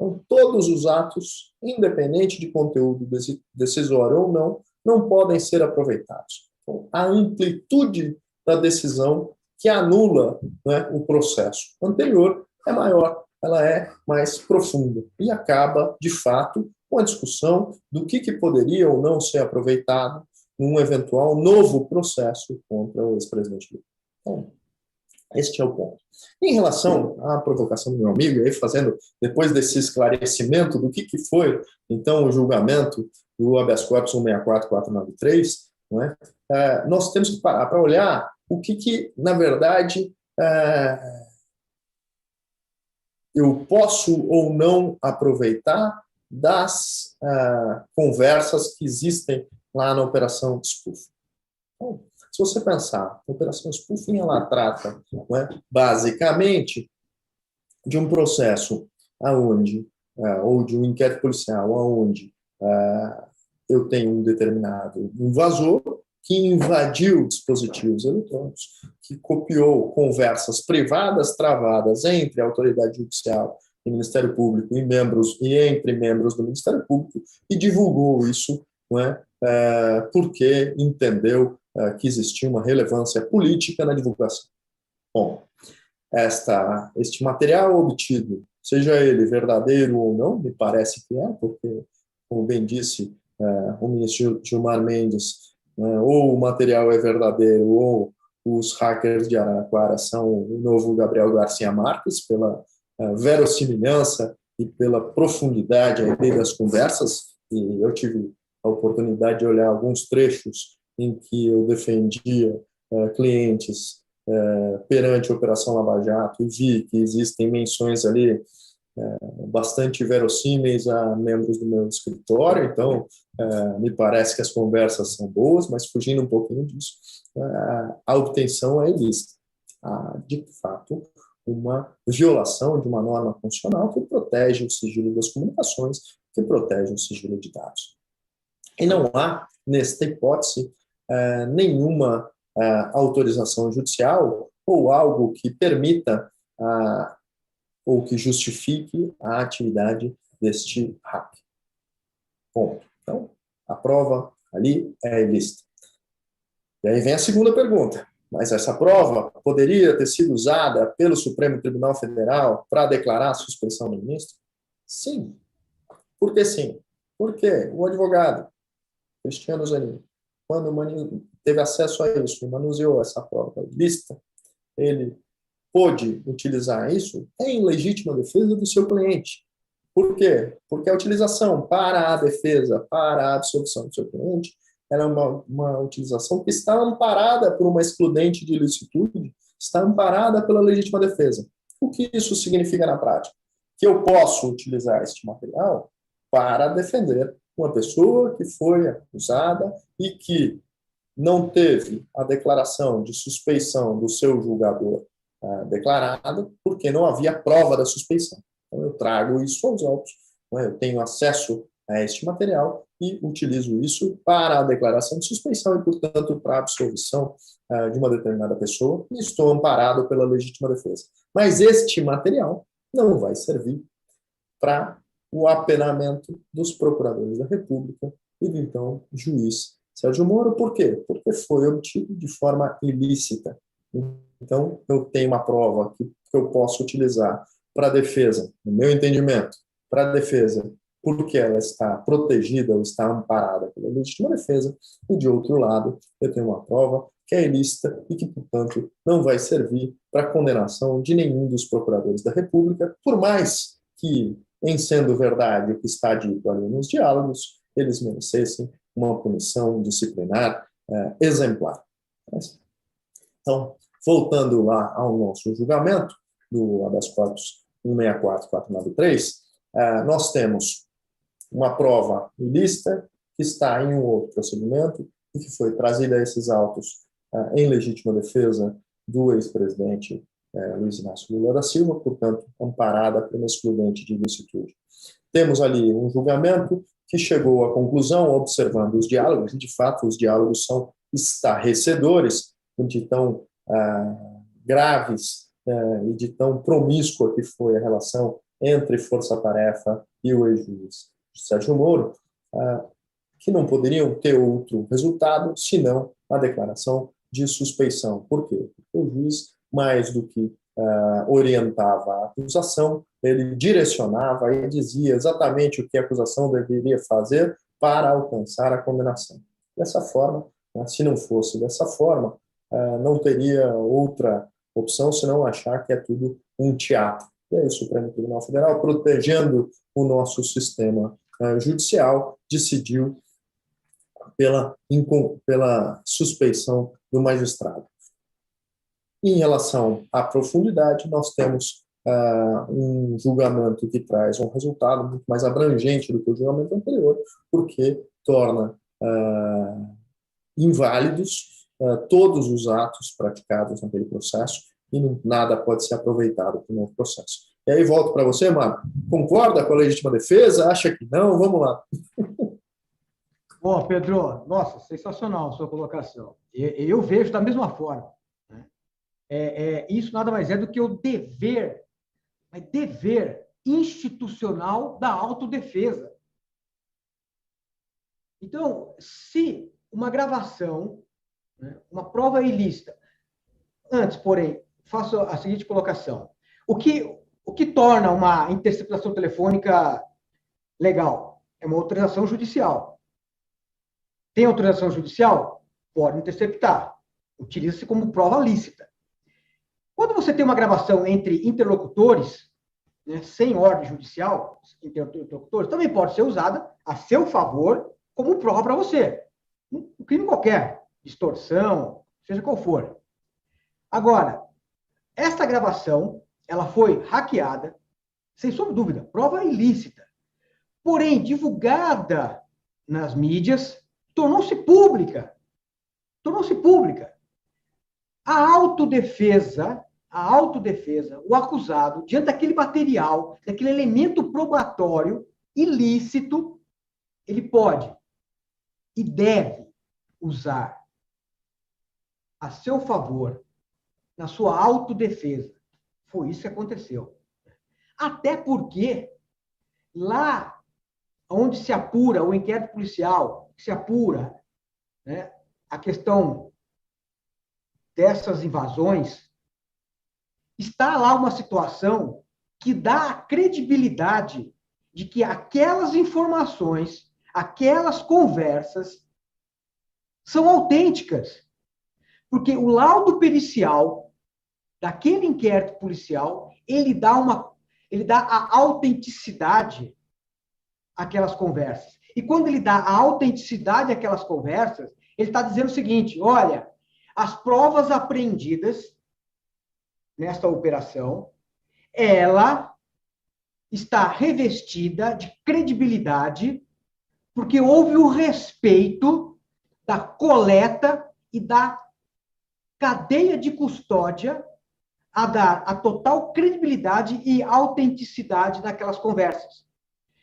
Então, todos os atos, independente de conteúdo decisório ou não podem ser aproveitados. Então, a amplitude da decisão que anula, né, o processo anterior é maior, ela é mais profunda e acaba, de fato, com a discussão do que poderia ou não ser aproveitado num eventual novo processo contra o ex-presidente Lula. Então, este é o ponto. Em relação à provocação do meu amigo, aí fazendo, depois desse esclarecimento do que foi, então, o julgamento do habeas corpus 164493, né, nós temos que parar para olhar o que na verdade, eu posso ou não aproveitar das conversas que existem lá na Operação Spoofing. Então, se você pensar, a Operação Spoofing, ela trata, né, basicamente de um processo aonde, ou de um inquérito policial, onde eu tenho um determinado invasor que invadiu dispositivos eletrônicos, que copiou conversas privadas travadas entre a autoridade judicial e Ministério Público e entre membros do Ministério Público e divulgou isso, não é, porque entendeu que existia uma relevância política na divulgação. Bom, este material obtido, seja ele verdadeiro ou não, me parece que é, porque, como bem disse o ministro Gilmar Mendes, ou o material é verdadeiro, ou os hackers de Araraquara são o novo Gabriel Garcia Marques, pela verossimilhança e pela profundidade aí das conversas, e eu tive a oportunidade de olhar alguns trechos em que eu defendia clientes perante a Operação Lava Jato e vi que existem menções ali bastante verossímeis a membros do meu escritório, então me parece que as conversas são boas, mas fugindo um pouquinho disso, a obtenção é ilícita. Há, de fato, uma violação de uma norma constitucional que protege o sigilo das comunicações, que protege o sigilo de dados. E não há, nesta hipótese, nenhuma autorização judicial ou algo que permita ou que justifique a atividade deste hack. Ponto. Então, a prova ali é ilícita. E aí vem a segunda pergunta. Mas essa prova poderia ter sido usada pelo Supremo Tribunal Federal para declarar a suspeição do ministro? Sim. Por que sim? Porque o advogado Cristiano Zanin, quando teve acesso a isso e manuseou essa prova ilícita, ele pôde utilizar isso em legítima defesa do seu cliente. Por quê? Porque a utilização para a defesa, para a absolvição do seu cliente, era uma utilização que está amparada por uma excludente de ilicitude, está amparada pela legítima defesa. O que isso significa na prática? Que eu posso utilizar este material para defender uma pessoa que foi acusada e que não teve a declaração de suspeição do seu julgador declarada, porque não havia prova da suspeição. Então, eu trago isso aos autos, né? Eu tenho acesso a este material e utilizo isso para a declaração de suspeição e, portanto, para a absolvição de uma determinada pessoa, e estou amparado pela legítima defesa. Mas este material não vai servir para o apenamento dos procuradores da República e do, então, juiz Sérgio Moro. Por quê? Porque foi obtido de forma ilícita. Então, eu tenho uma prova que eu posso utilizar para a defesa, no meu entendimento, para a defesa, porque ela está protegida ou está amparada pela legítima defesa, e, de outro lado, eu tenho uma prova que é ilícita e que, portanto, não vai servir para a condenação de nenhum dos procuradores da República, por mais que, em sendo verdade o que está dito ali nos diálogos, eles merecessem uma punição disciplinar exemplar. Então, voltando lá ao nosso julgamento do habeas corpus 164493, nós temos uma prova ilícita que está em um outro procedimento e que foi trazida a esses autos em legítima defesa do ex-presidente Luiz Inácio Lula da Silva, portanto, amparada pela excludente de ilicitude. Temos ali um julgamento que chegou à conclusão, observando os diálogos, e de fato os diálogos são estarrecedores, de tão graves e de tão promíscua que foi a relação entre Força Tarefa e o ex-juiz Sérgio Moro, que não poderiam ter outro resultado senão a declaração de suspeição. Por quê? Porque o juiz, mais do que orientava a acusação, ele direcionava e dizia exatamente o que a acusação deveria fazer para alcançar a condenação. Dessa forma, se não fosse dessa forma, não teria outra opção senão achar que é tudo um teatro. E aí o Supremo Tribunal Federal, protegendo o nosso sistema judicial, decidiu pela suspeição do magistrado. Em relação à profundidade, nós temos um julgamento que traz um resultado muito mais abrangente do que o julgamento anterior, porque torna inválidos todos os atos praticados naquele processo e nada pode ser aproveitado para o novo processo. E aí volto para você, Marco. Concorda com a legítima defesa? Acha que não? Vamos lá. Bom, Pedro, nossa, sensacional a sua colocação. Eu vejo da mesma forma. Isso nada mais é do que o dever institucional da autodefesa. Então, se uma gravação, uma prova ilícita, antes, porém, faço a seguinte colocação. O que torna uma interceptação telefônica legal? É uma autorização judicial. Tem autorização judicial? Pode interceptar. Utiliza-se como prova lícita. Quando você tem uma gravação entre interlocutores, sem ordem judicial, interlocutores, também pode ser usada a seu favor como prova para você. Um crime qualquer, extorsão, seja qual for. Agora, esta gravação, ela foi hackeada, sem sombra de dúvida, prova ilícita. Porém, divulgada nas mídias, tornou-se pública. Tornou-se pública. A autodefesa, o acusado, diante daquele material, daquele elemento probatório ilícito, ele pode e deve usar a seu favor na sua autodefesa. Foi isso que aconteceu. Até porque lá onde se apura o inquérito policial, se apura a questão dessas invasões, está lá uma situação que dá a credibilidade de que aquelas informações, aquelas conversas são autênticas. Porque o laudo pericial daquele inquérito policial, ele dá a autenticidade àquelas conversas. E quando ele dá a autenticidade àquelas conversas, ele está dizendo o seguinte: olha, as provas apreendidas nesta operação, ela está revestida de credibilidade, porque houve o respeito da coleta e da cadeia de custódia a dar a total credibilidade e autenticidade daquelas conversas.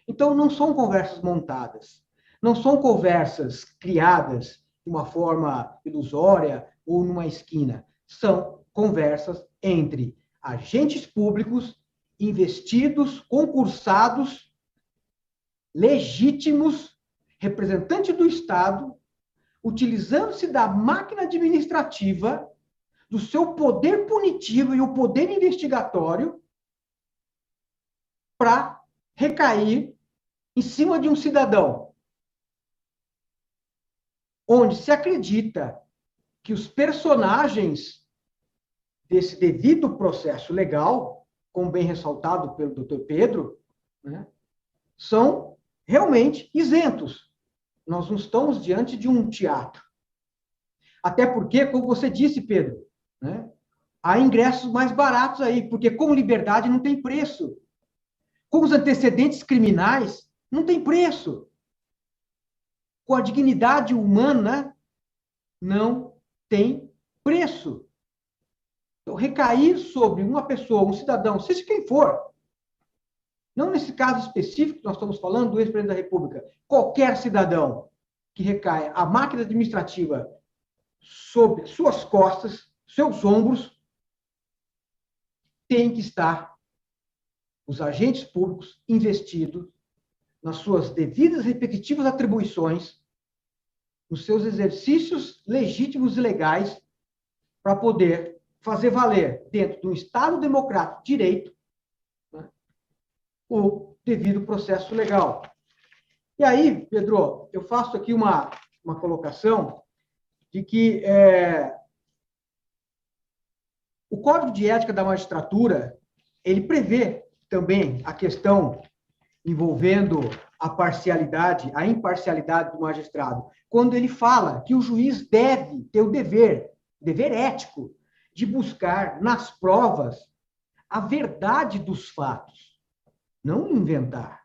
Então, não são conversas montadas, não são conversas criadas de uma forma ilusória ou numa esquina. São conversas entre agentes públicos, investidos, concursados, legítimos, representantes do Estado, utilizando-se da máquina administrativa, do seu poder punitivo e o poder investigatório para recair em cima de um cidadão, onde se acredita que os personagens desse devido processo legal, como bem ressaltado pelo Dr. Pedro, são realmente isentos. Nós não estamos diante de um teatro. Até porque, como você disse, Pedro, há ingressos mais baratos aí, porque com liberdade não tem preço. Com os antecedentes criminais, não tem preço. Com a dignidade humana, não tem preço. Então, recair sobre uma pessoa, um cidadão, seja quem for, não nesse caso específico que nós estamos falando do ex-presidente da República, qualquer cidadão que recaia a máquina administrativa sobre suas costas, seus ombros, tem que estar os agentes públicos investidos nas suas devidas e repetitivas atribuições, nos seus exercícios legítimos e legais, para poder fazer valer, dentro de um Estado democrático de direito, né, o devido processo legal. E aí, Pedro, eu faço aqui uma colocação de que o Código de Ética da Magistratura, ele prevê também a questão envolvendo a parcialidade, a imparcialidade do magistrado, quando ele fala que o juiz deve ter o dever ético, de buscar nas provas a verdade dos fatos, não inventar,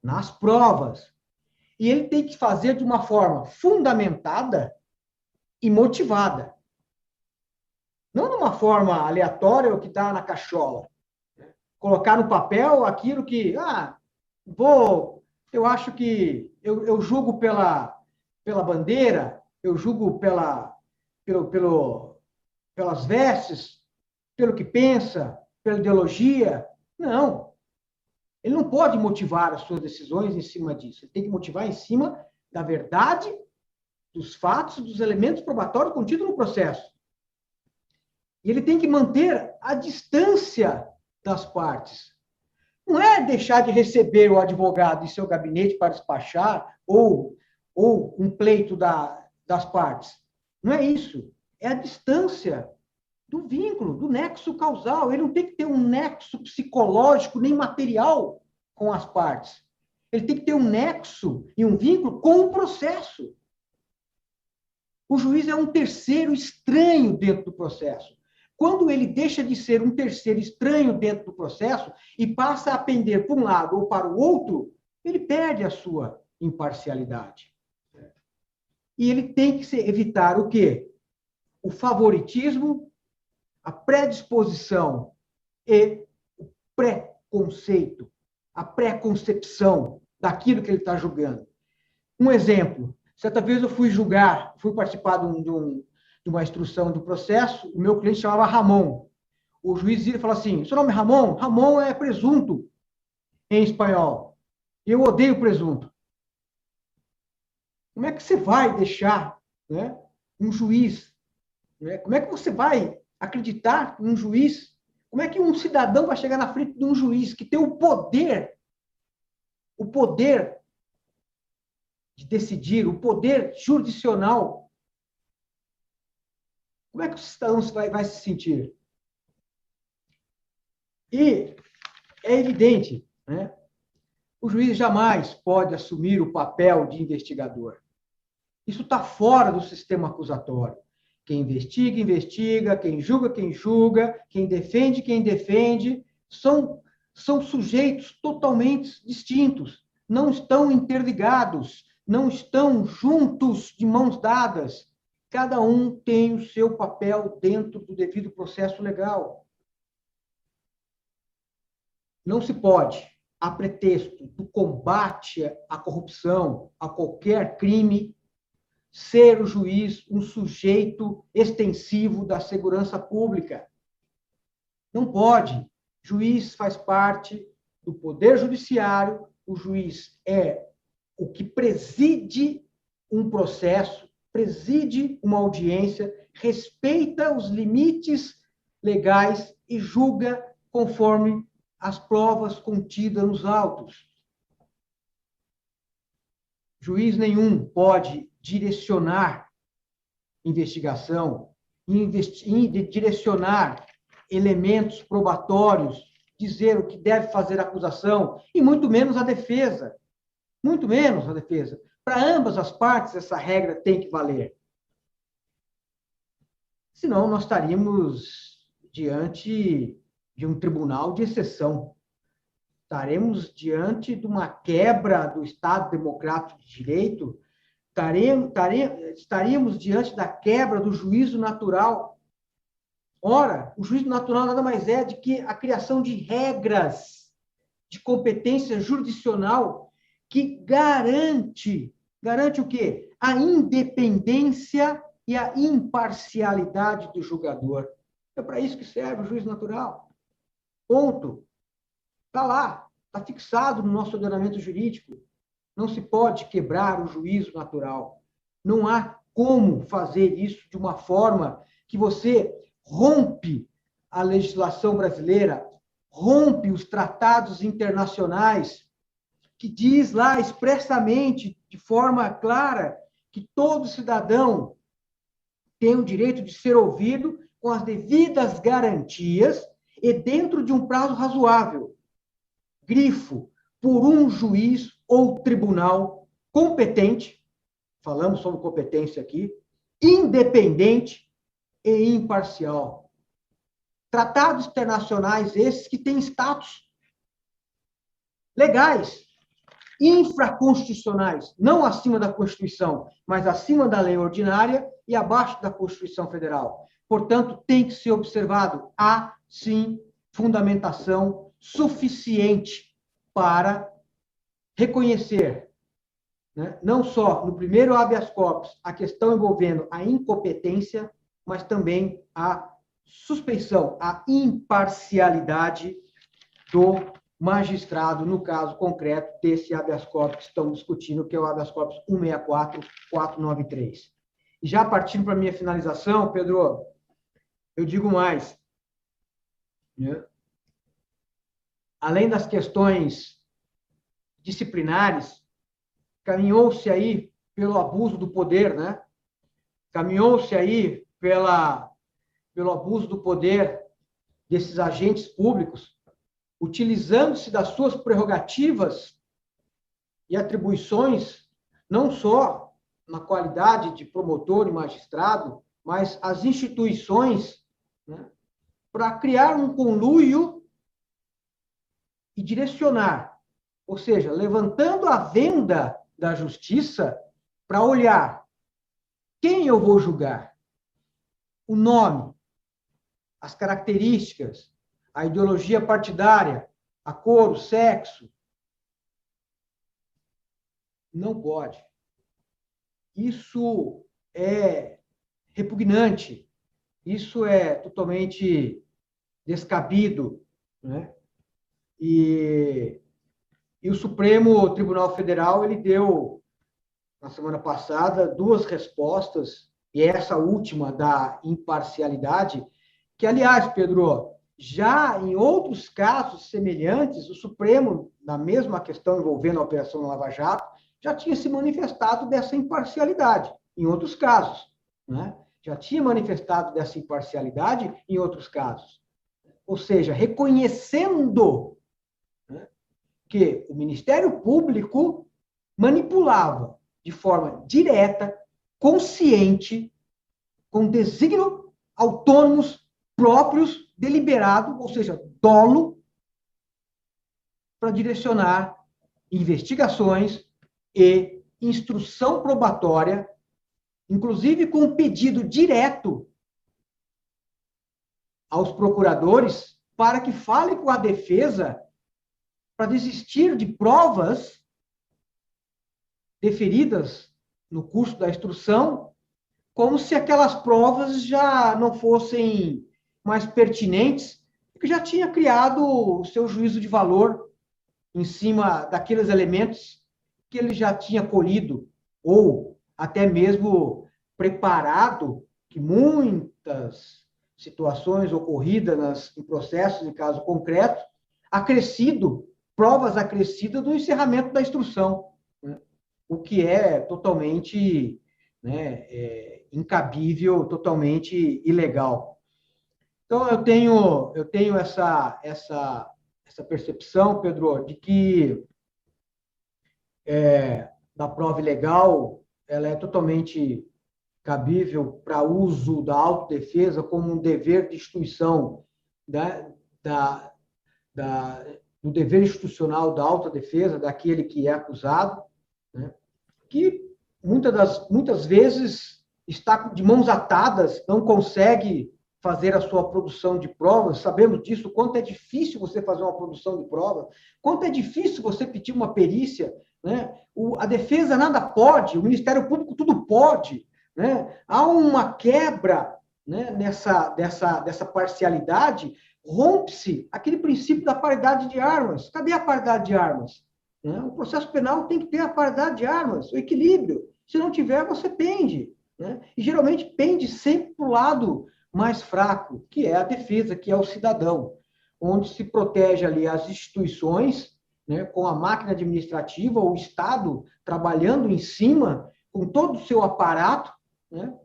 nas provas. E ele tem que fazer de uma forma fundamentada e motivada. Não de uma forma aleatória, o que está na cachola. Colocar no papel aquilo que, eu acho que eu julgo pela bandeira, eu julgo pelas vestes, pelo que pensa, pela ideologia. Não. Ele não pode motivar as suas decisões em cima disso. Ele tem que motivar em cima da verdade, dos fatos, dos elementos probatórios contidos no processo. E ele tem que manter a distância das partes. Não é deixar de receber o advogado em seu gabinete para despachar ou um pleito das partes. Não é isso. É a distância do vínculo, do nexo causal. Ele não tem que ter um nexo psicológico nem material com as partes. Ele tem que ter um nexo e um vínculo com o processo. O juiz é um terceiro estranho dentro do processo. Quando ele deixa de ser um terceiro estranho dentro do processo e passa a pender para um lado ou para o outro, ele perde a sua imparcialidade. E ele tem que evitar o quê? O favoritismo, a predisposição e o preconceito, a preconcepção daquilo que ele está julgando. Um exemplo, certa vez eu fui participar de uma instrução do processo, o meu cliente chamava Ramon. O juiz ia falar assim, seu nome é Ramon? Ramon é presunto, em espanhol. Eu odeio presunto. Como é que você vai deixar, né, um juiz? Né? Como é que você vai acreditar em um juiz? Como é que um cidadão vai chegar na frente de um juiz que tem o poder de decidir, o poder jurisdicional? Como é que o cidadão vai se sentir? E é evidente, né? O juiz jamais pode assumir o papel de investigador. Isso está fora do sistema acusatório. Quem investiga, investiga. Quem julga. Quem defende. São sujeitos totalmente distintos. Não estão interligados. Não estão juntos, de mãos dadas. Cada um tem o seu papel dentro do devido processo legal. Não se pode, a pretexto do combate à corrupção, a qualquer crime, ser o juiz um sujeito extensivo da segurança pública. Não pode. Juiz faz parte do poder judiciário, o juiz é o que preside um processo, preside uma audiência, respeita os limites legais e julga conforme as provas contidas nos autos. Juiz nenhum pode direcionar investigação, direcionar elementos probatórios, dizer o que deve fazer a acusação, e muito menos a defesa. Muito menos a defesa. Para ambas as partes, essa regra tem que valer. Senão, nós estaríamos diante de um tribunal de exceção. Estaremos diante de uma quebra do Estado Democrático de Direito, estaríamos diante da quebra do juízo natural. Ora, o juízo natural nada mais é do que a criação de regras de competência jurisdicional que garante o quê? A independência e a imparcialidade do julgador. É para isso que serve o juízo natural. Ponto. Está lá, está fixado no nosso ordenamento jurídico. Não se pode quebrar o juízo natural. Não há como fazer isso de uma forma que você rompe a legislação brasileira, rompe os tratados internacionais, que diz lá expressamente, de forma clara, que todo cidadão tem o direito de ser ouvido com as devidas garantias e dentro de um prazo razoável. Grifo, por um juiz ou tribunal competente, falamos sobre competência aqui, independente e imparcial. Tratados internacionais esses que têm status legais, infraconstitucionais, não acima da Constituição, mas acima da lei ordinária e abaixo da Constituição Federal. Portanto, tem que ser observado. Há, sim, fundamentação suficiente para reconhecer, né, não só no primeiro habeas corpus a questão envolvendo a incompetência, mas também a suspeição, a imparcialidade do magistrado, no caso concreto desse habeas corpus que estamos discutindo, que é o habeas corpus 164.493. E já partindo para a minha finalização, Pedro, eu digo mais, né? Além das questões disciplinares, caminhou-se aí pelo abuso do poder, né? Caminhou-se aí pelo abuso do poder desses agentes públicos, utilizando-se das suas prerrogativas e atribuições, não só na qualidade de promotor e magistrado, mas as instituições, né, para criar um conluio e direcionar, ou seja, levantando a venda da justiça para olhar quem eu vou julgar, o nome, as características, a ideologia partidária, a cor, o sexo. Não pode. Isso é repugnante, isso é totalmente descabido, né? E o Supremo Tribunal Federal, ele deu, na semana passada, 2 respostas, e essa última da imparcialidade, que, aliás, Pedro, já em outros casos semelhantes, o Supremo, na mesma questão envolvendo a Operação Lava Jato, já tinha se manifestado dessa imparcialidade, em outros casos, né? Já tinha manifestado dessa imparcialidade em outros casos. Ou seja, reconhecendo, né, que o Ministério Público manipulava de forma direta, consciente, com desígnio autônomos próprios, deliberado, ou seja, dolo, para direcionar investigações e instrução probatória, inclusive com um pedido direto aos procuradores para que falem com a defesa para desistir de provas deferidas no curso da instrução, como se aquelas provas já não fossem mais pertinentes, porque já tinha criado o seu juízo de valor em cima daqueles elementos que ele já tinha colhido, ou até mesmo preparado, que muitas situações ocorridas em processos de caso concreto, provas acrescidas do encerramento da instrução, né? O que é totalmente, né, incabível, totalmente ilegal. Então, eu tenho essa percepção, Pedro, de que da prova ilegal, ela é totalmente cabível para uso da autodefesa como um dever de instituição, né, do dever institucional da autodefesa daquele que é acusado, né, que muitas vezes está de mãos atadas, não consegue fazer a sua produção de provas. Sabemos disso, quanto é difícil você fazer uma produção de prova, quanto é difícil você pedir uma perícia, né? A defesa nada pode, o Ministério Público tudo pode, né? Há uma quebra né, dessa parcialidade, rompe-se aquele princípio da paridade de armas. Cadê a paridade de armas? Né? O processo penal tem que ter a paridade de armas, o equilíbrio. Se não tiver, você pende. Né? E geralmente pende sempre para o lado mais fraco, que é a defesa, que é o cidadão, onde se protege ali as instituições, né, com a máquina administrativa, o Estado trabalhando em cima, com todo o seu aparato, né,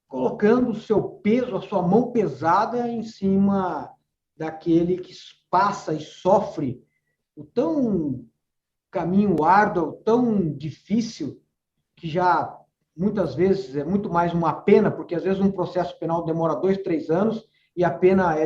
colocando o seu peso, a sua mão pesada em cima daquele que passa e sofre o tão caminho árduo, tão difícil, que já muitas vezes é muito mais uma pena, porque às vezes um processo penal demora 2, 3 anos e a pena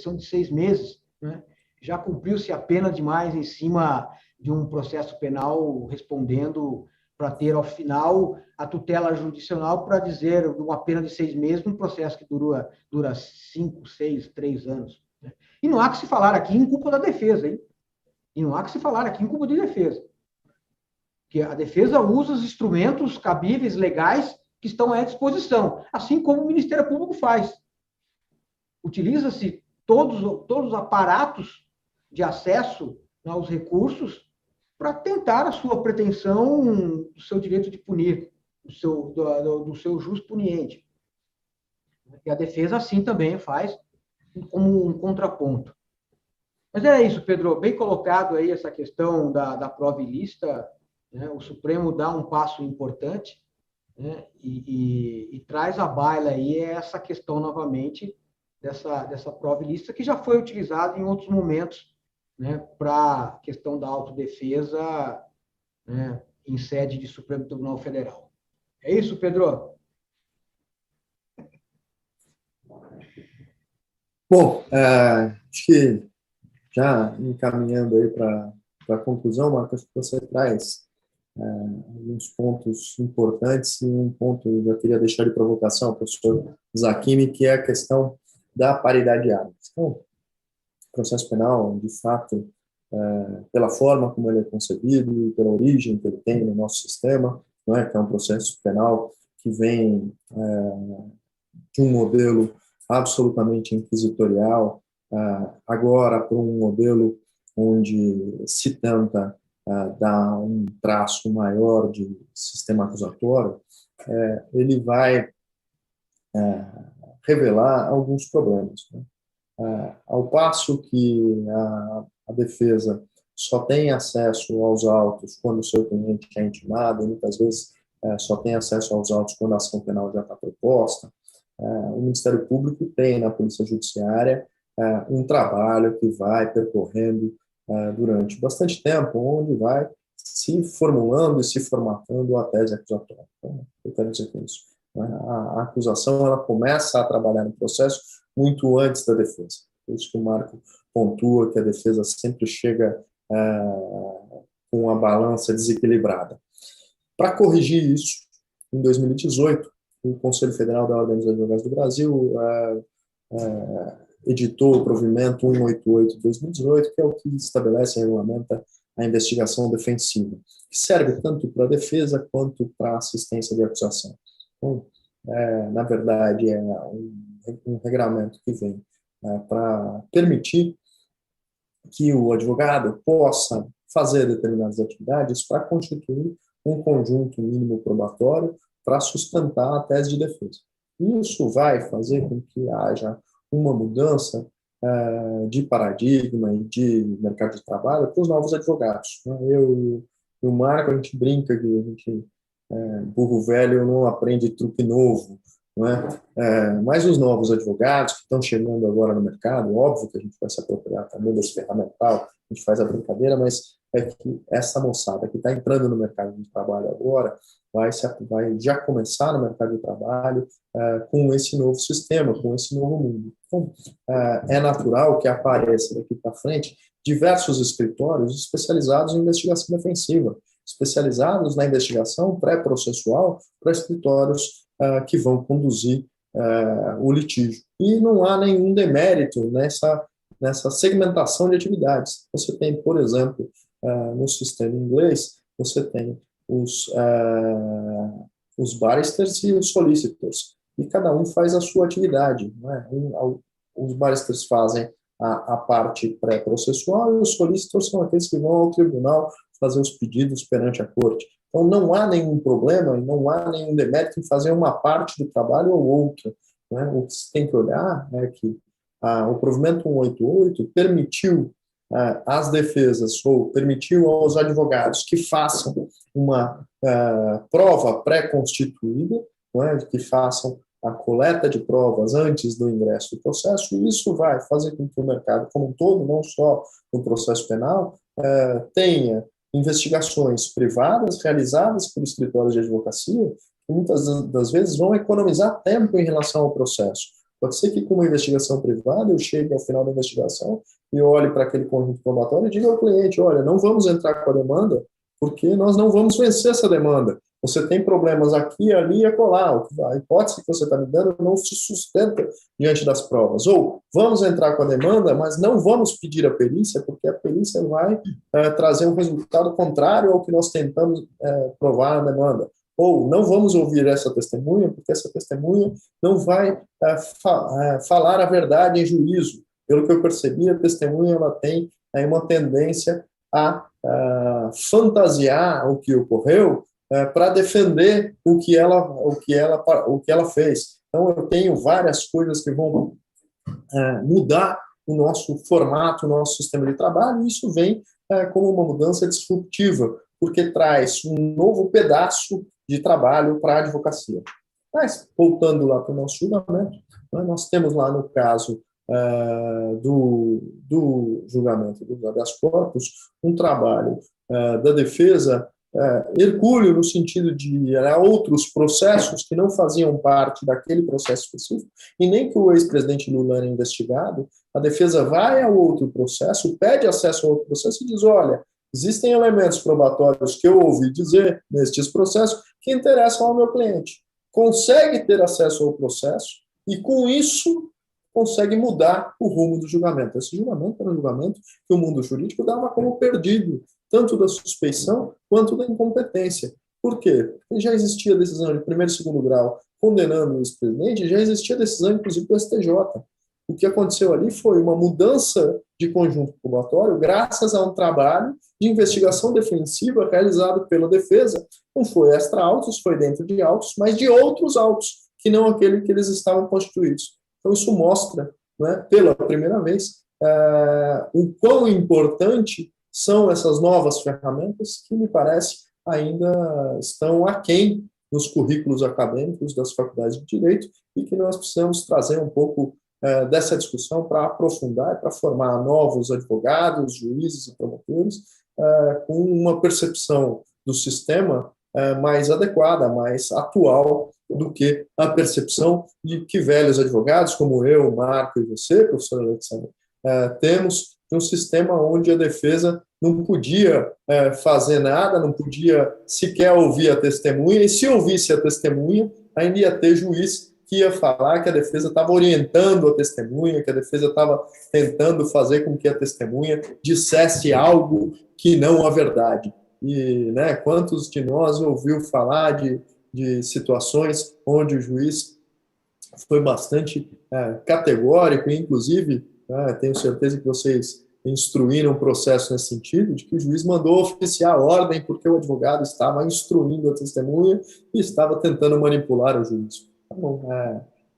são de 6 meses. Né? Já cumpriu-se a pena demais em cima de um processo penal respondendo para ter, ao final, a tutela judicial para dizer uma pena de 6 meses num processo que dura 5, 6, 3 anos. Né? E não há que se falar aqui em culpa da defesa, hein? E não há que se falar aqui em culpa de defesa. Que a defesa usa os instrumentos cabíveis, legais, que estão à disposição, assim como o Ministério Público faz. Utiliza-se todos os aparatos de acesso aos recursos para tentar a sua pretensão do seu direito de punir, do seu jus puniente. E a defesa, assim, também faz como um contraponto. Mas é isso, Pedro, bem colocado aí essa questão da prova ilícita, né? O Supremo dá um passo importante, né? E traz à baila aí essa questão novamente dessa prova ilícita, que já foi utilizada em outros momentos, né, para a questão da autodefesa, né, em sede de Supremo Tribunal Federal. É isso, Pedro? Bom, acho que já encaminhando aí para a conclusão, Marcos, que você traz alguns pontos importantes, e um ponto eu já queria deixar de provocação, professor Zakimi, que é a questão da paridade de armas. Então, o processo penal, de fato, pela forma como ele é concebido, pela origem que ele tem no nosso sistema, não é? Que é um processo penal que vem de um modelo absolutamente inquisitorial, agora para um modelo onde se tenta dar um traço maior de sistema acusatório, ele vai revelar alguns problemas. Né? Ao passo que a defesa só tem acesso aos autos quando o seu cliente é intimado, e muitas vezes só tem acesso aos autos quando a ação penal já está proposta, o Ministério Público tem na Polícia Judiciária um trabalho que vai percorrendo durante bastante tempo, onde vai se formulando e se formatando a tese acusatória. Então, eu quero dizer com isso. A acusação ela começa a trabalhar no processo muito antes da defesa. Por isso que o Marco pontua que a defesa sempre chega com a balança desequilibrada. Para corrigir isso, em 2018, o Conselho Federal da Ordem dos Advogados do Brasil editou o provimento 188 de 2018, que é o que estabelece e regulamenta a investigação defensiva, que serve tanto para a defesa quanto para a assistência de acusação. Então, na verdade, é um regramento que vem para permitir que o advogado possa fazer determinadas atividades para constituir um conjunto mínimo probatório para sustentar a tese de defesa. Isso vai fazer com que haja uma mudança de paradigma e de mercado de trabalho para os novos advogados. Eu e o Marco, a gente brinca que a gente, burro velho não aprende truque novo, não é? Mas os novos advogados que estão chegando agora no mercado, óbvio que a gente vai se apropriar também desse ferramental, a gente faz a brincadeira, mas é que essa moçada que está entrando no mercado de trabalho agora vai já começar no mercado de trabalho com esse novo sistema, com esse novo mundo. Então, é natural que apareça daqui para frente diversos escritórios especializados em investigação defensiva, especializados na investigação pré-processual para escritórios que vão conduzir o litígio. E não há nenhum demérito nessa segmentação de atividades. Você tem, por exemplo, no sistema inglês, você tem os barristers e os solicitors. e cada um faz a sua atividade, né? Os barristers fazem a parte pré-processual e os solicitors são aqueles que vão ao tribunal fazer os pedidos perante a corte. Então, não há nenhum problema, não há nenhum demérito em fazer uma parte do trabalho ou outra, né? O que se tem que olhar é que o provimento 188 permitiu às defesas ou permitiu aos advogados que façam uma prova pré-constituída, né, que façam a coleta de provas antes do ingresso do processo, e isso vai fazer com que o mercado como um todo, não só no processo penal, tenha investigações privadas realizadas por escritórios de advocacia, que muitas das vezes vão economizar tempo em relação ao processo. Pode ser que com uma investigação privada eu chegue ao final da investigação e olhe para aquele conjunto probatório e diga ao cliente, olha, não vamos entrar com a demanda porque nós não vamos vencer essa demanda. Você tem problemas aqui, ali e acolá. A hipótese que você está me dando não se sustenta diante das provas. Ou vamos entrar com a demanda, mas não vamos pedir a perícia, porque a perícia vai trazer um resultado contrário ao que nós tentamos provar na demanda. Ou não vamos ouvir essa testemunha, porque essa testemunha não vai falar a verdade em juízo. Pelo que eu percebi, a testemunha ela tem uma tendência a fantasiar o que ocorreu para defender o que ela fez. Então, eu tenho várias coisas que vão mudar o nosso formato, o nosso sistema de trabalho, e isso vem como uma mudança disruptiva, porque traz um novo pedaço de trabalho para a advocacia. Mas, voltando lá para o nosso julgamento, nós temos lá no caso do julgamento dos habeas corpus um trabalho da defesa hercúleo no sentido de outros processos que não faziam parte daquele processo específico, e nem que o ex-presidente Lula era investigado, a defesa vai ao outro processo, pede acesso ao outro processo e diz, olha, existem elementos probatórios que eu ouvi dizer nestes processos que interessam ao meu cliente. Consegue ter acesso ao processo e, com isso, consegue mudar o rumo do julgamento. Esse julgamento era um julgamento que o mundo jurídico dava como perdido, tanto da suspeição quanto da incompetência. Por quê? Porque já existia decisão de primeiro e segundo grau condenando o ex-presidente, já existia decisão, inclusive, do STJ. O que aconteceu ali foi uma mudança de conjunto probatório graças a um trabalho de investigação defensiva realizado pela defesa. Não foi extra-autos, foi dentro de autos, mas de outros autos, que não aquele que eles estavam constituídos. Então, isso mostra, né, pela primeira vez, o quão importante são essas novas ferramentas que, me parece, ainda estão aquém nos currículos acadêmicos das faculdades de Direito e que nós precisamos trazer um pouco dessa discussão para aprofundar e para formar novos advogados, juízes e promotores com uma percepção do sistema mais adequada, mais atual do que a percepção de que velhos advogados, como eu, Marco e você, professor Alexandre, temos de um sistema onde a defesa não podia fazer nada, não podia sequer ouvir a testemunha, e se ouvisse a testemunha, ainda ia ter juiz que ia falar que a defesa estava orientando a testemunha, que a defesa estava tentando fazer com que a testemunha dissesse algo que não a verdade. E, né, quantos de nós ouviu falar de situações onde o juiz foi bastante categórico, e, inclusive, tenho certeza que vocês instruíram o processo nesse sentido, de que o juiz mandou oficiar a ordem porque o advogado estava instruindo a testemunha e estava tentando manipular o juiz. Então,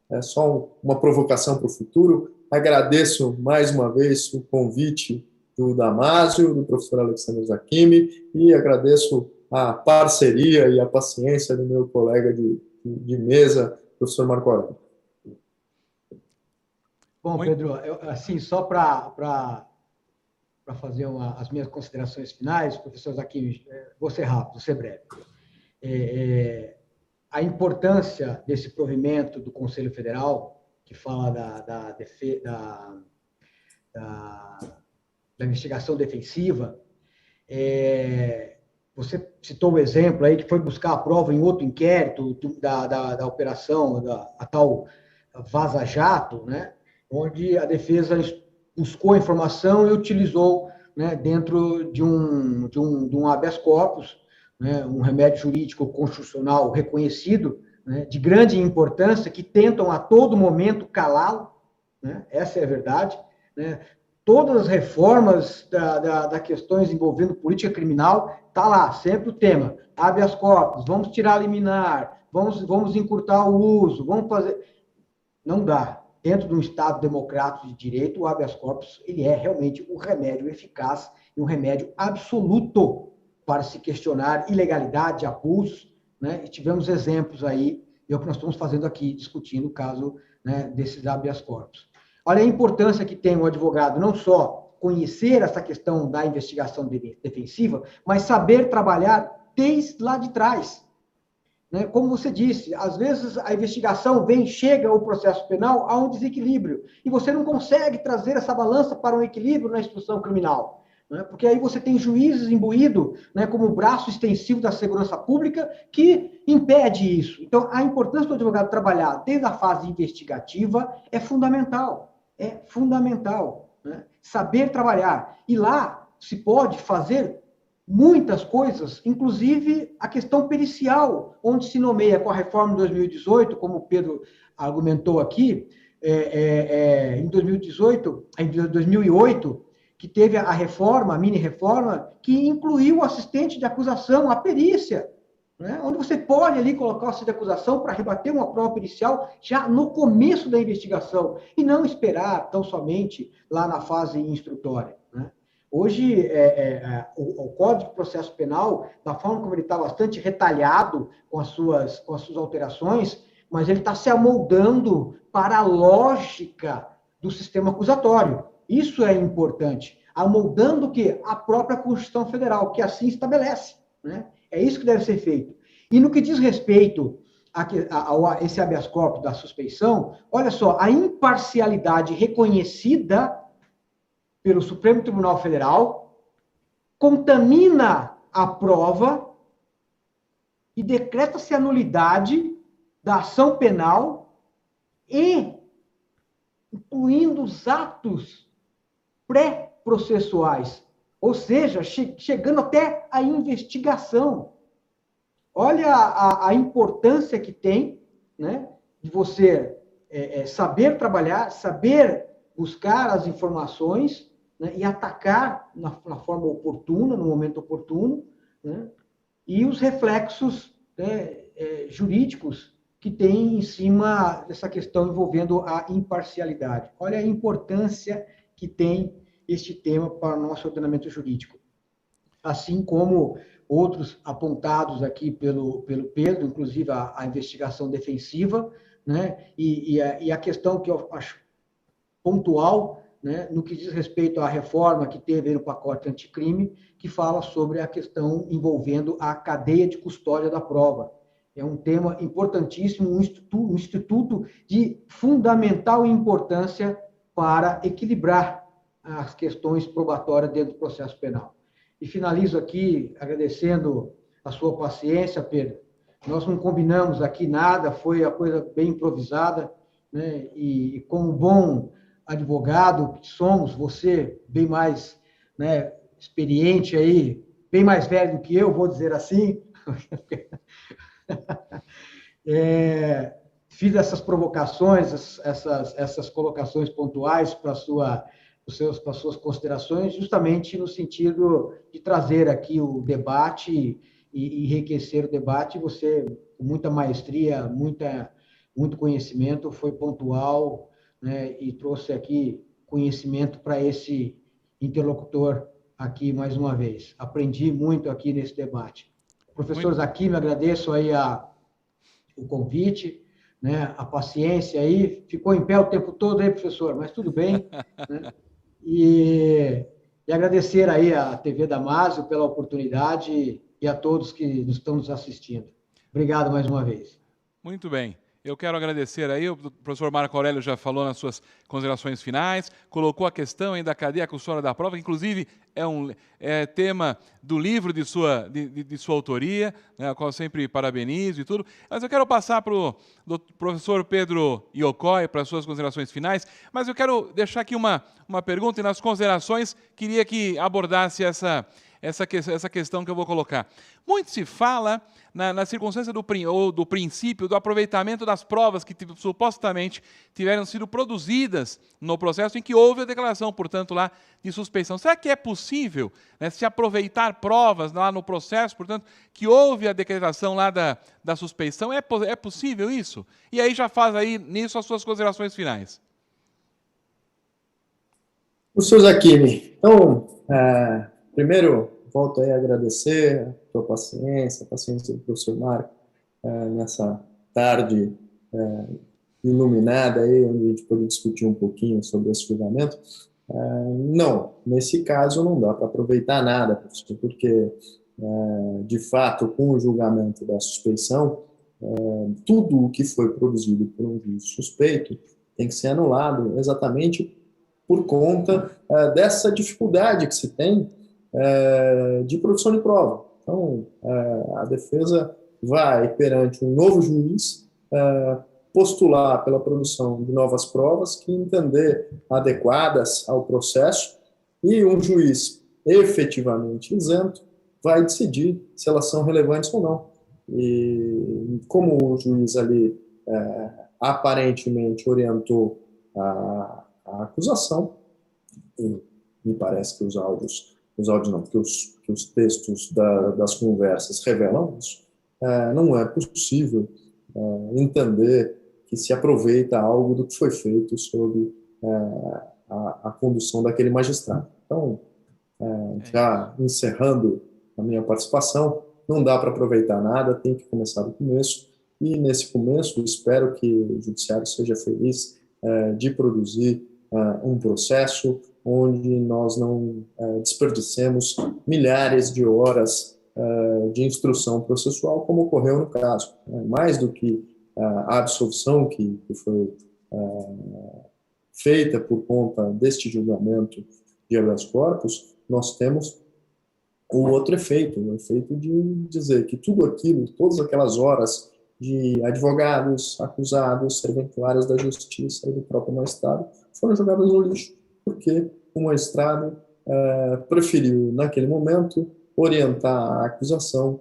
é só uma provocação para o futuro. Agradeço mais uma vez o convite do Damásio, do professor Alexandre Zaquimi, e agradeço a parceria e a paciência do meu colega de mesa, professor Marco Aurélio. Bom, Pedro, assim, só para fazer as minhas considerações finais, professor Zaquimi, vou ser rápido, vou ser breve. A importância desse provimento do Conselho Federal, que fala da investigação defensiva, você citou o exemplo aí que foi buscar a prova em outro inquérito da operação, a tal Vaza Jato, né, onde a defesa buscou a informação e utilizou, né, dentro de um habeas corpus, né, um remédio jurídico constitucional reconhecido, né, de grande importância, que tentam a todo momento calá-lo, né? Essa é a verdade, né? Todas as reformas da questões envolvendo política criminal, está lá, sempre o tema, habeas corpus, vamos tirar a liminar, vamos encurtar o uso, vamos fazer... Não dá. Dentro de um Estado democrático de direito, o habeas corpus ele é realmente um remédio eficaz e um remédio absoluto para se questionar ilegalidade, abusos, né? E tivemos exemplos aí, é o que nós estamos fazendo aqui, discutindo o caso, né, desses habeas corpus. Olha a importância que tem o advogado não só conhecer essa questão da investigação defensiva, mas saber trabalhar desde lá de trás. Né? Como você disse, às vezes a investigação chega ao processo penal a um desequilíbrio, e você não consegue trazer essa balança para um equilíbrio na instrução criminal, né? Porque aí você tem juízes imbuídos, né, como o braço extensivo da segurança pública que impede isso. Então, a importância do advogado trabalhar desde a fase investigativa é fundamental, né? Saber trabalhar. E lá se pode fazer muitas coisas, inclusive a questão pericial, onde se nomeia com a reforma de 2018, como o Pedro argumentou aqui, em 2008, que teve a reforma, a mini-reforma, que incluiu o assistente de acusação, a perícia, né? Onde você pode ali colocar o assistente de acusação para rebater uma prova pericial já no começo da investigação, e não esperar tão somente lá na fase instrutória, né? Hoje, o Código de Processo Penal, da forma como ele está bastante retalhado com as suas alterações, mas ele está se amoldando para a lógica do sistema acusatório. Isso é importante. Amoldando o quê? A própria Constituição Federal, que assim estabelece, né? É isso que deve ser feito. E no que diz respeito a esse habeas corpus da suspeição, olha só, a imparcialidade reconhecida pelo Supremo Tribunal Federal, contamina a prova e decreta-se a nulidade da ação penal e incluindo os atos pré-processuais, ou seja, chegando até a investigação. Olha a importância que tem, né, de você saber trabalhar, saber buscar as informações, né, e atacar na forma oportuna, no momento oportuno, né, e os reflexos, né, jurídicos que tem em cima dessa questão envolvendo a imparcialidade. Olha a importância que tem este tema para o nosso ordenamento jurídico. Assim como outros apontados aqui pelo Pedro, inclusive a investigação defensiva, né, e a questão que eu acho pontual, né, no que diz respeito à reforma que teve no pacote anticrime, que fala sobre a questão envolvendo a cadeia de custódia da prova. É um tema importantíssimo, um instituto de fundamental importância para equilibrar as questões probatórias dentro do processo penal. E finalizo aqui agradecendo a sua paciência, Pedro. Nós não combinamos aqui nada, foi a coisa bem improvisada, né, e como bom advogado que somos, você bem mais, né, experiente aí, bem mais velho do que eu, vou dizer assim, fiz essas provocações, essas colocações pontuais para suas considerações, justamente no sentido de trazer aqui o debate e enriquecer o debate. Você, com muita maestria, muito conhecimento, foi pontual, né, e trouxe aqui conhecimento para esse interlocutor aqui mais uma vez. Aprendi muito aqui nesse debate. Professor Zaquim, me agradeço aí o convite, né, a paciência aí. Ficou em pé o tempo todo aí, professor, mas tudo bem, né? E agradecer aí à TV Damásio pela oportunidade e a todos que estão nos assistindo. Obrigado mais uma vez. Muito bem. Eu quero agradecer aí, o professor Marco Aurélio já falou nas suas considerações finais, colocou a questão aí da cadeia custódia da prova, que inclusive é tema do livro de sua autoria, né, a qual eu sempre parabenizo e tudo. Mas eu quero passar para o professor Pedro Iocói para as suas considerações finais, mas eu quero deixar aqui uma pergunta, e nas considerações queria que abordasse essa questão que eu vou colocar. Muito se fala na circunstância do princípio do aproveitamento das provas que supostamente tiveram sido produzidas no processo em que houve a declaração, portanto, lá de suspeição. Será que é possível, né, se aproveitar provas lá no processo, portanto, que houve a declaração lá da suspeição? É possível isso? E aí já faz aí nisso as suas considerações finais. Professor Zaquini, então, primeiro, volto aí a agradecer a tua paciência, a paciência do professor Marco, nessa tarde iluminada aí, onde a gente pode discutir um pouquinho sobre esse julgamento. Não, nesse caso não dá para aproveitar nada, professor, porque, de fato, com o julgamento da suspeição, tudo o que foi produzido por um juiz suspeito tem que ser anulado exatamente por conta dessa dificuldade que se tem de produção de prova. Então, a defesa vai perante um novo juiz postular pela produção de novas provas que entender adequadas ao processo, e um juiz efetivamente isento vai decidir se elas são relevantes ou não. E como o juiz ali aparentemente orientou a acusação, e me parece que os áudios não, que os textos das conversas revelam isso, não é possível entender que se aproveita algo do que foi feito sob a condução daquele magistrado. Então, já encerrando a minha participação, não dá para aproveitar nada, tem que começar do começo, e nesse começo espero que o judiciário seja feliz de produzir um processo onde nós não desperdicemos milhares de horas de instrução processual, como ocorreu no caso. Mais do que a absolvição que foi feita por conta deste julgamento de habeas corpus, nós temos o outro efeito, o efeito de dizer que tudo aquilo, todas aquelas horas de advogados, acusados, serventuários da justiça e do próprio magistrado foram jogadas no lixo, porque o magistrado preferiu, naquele momento, orientar a acusação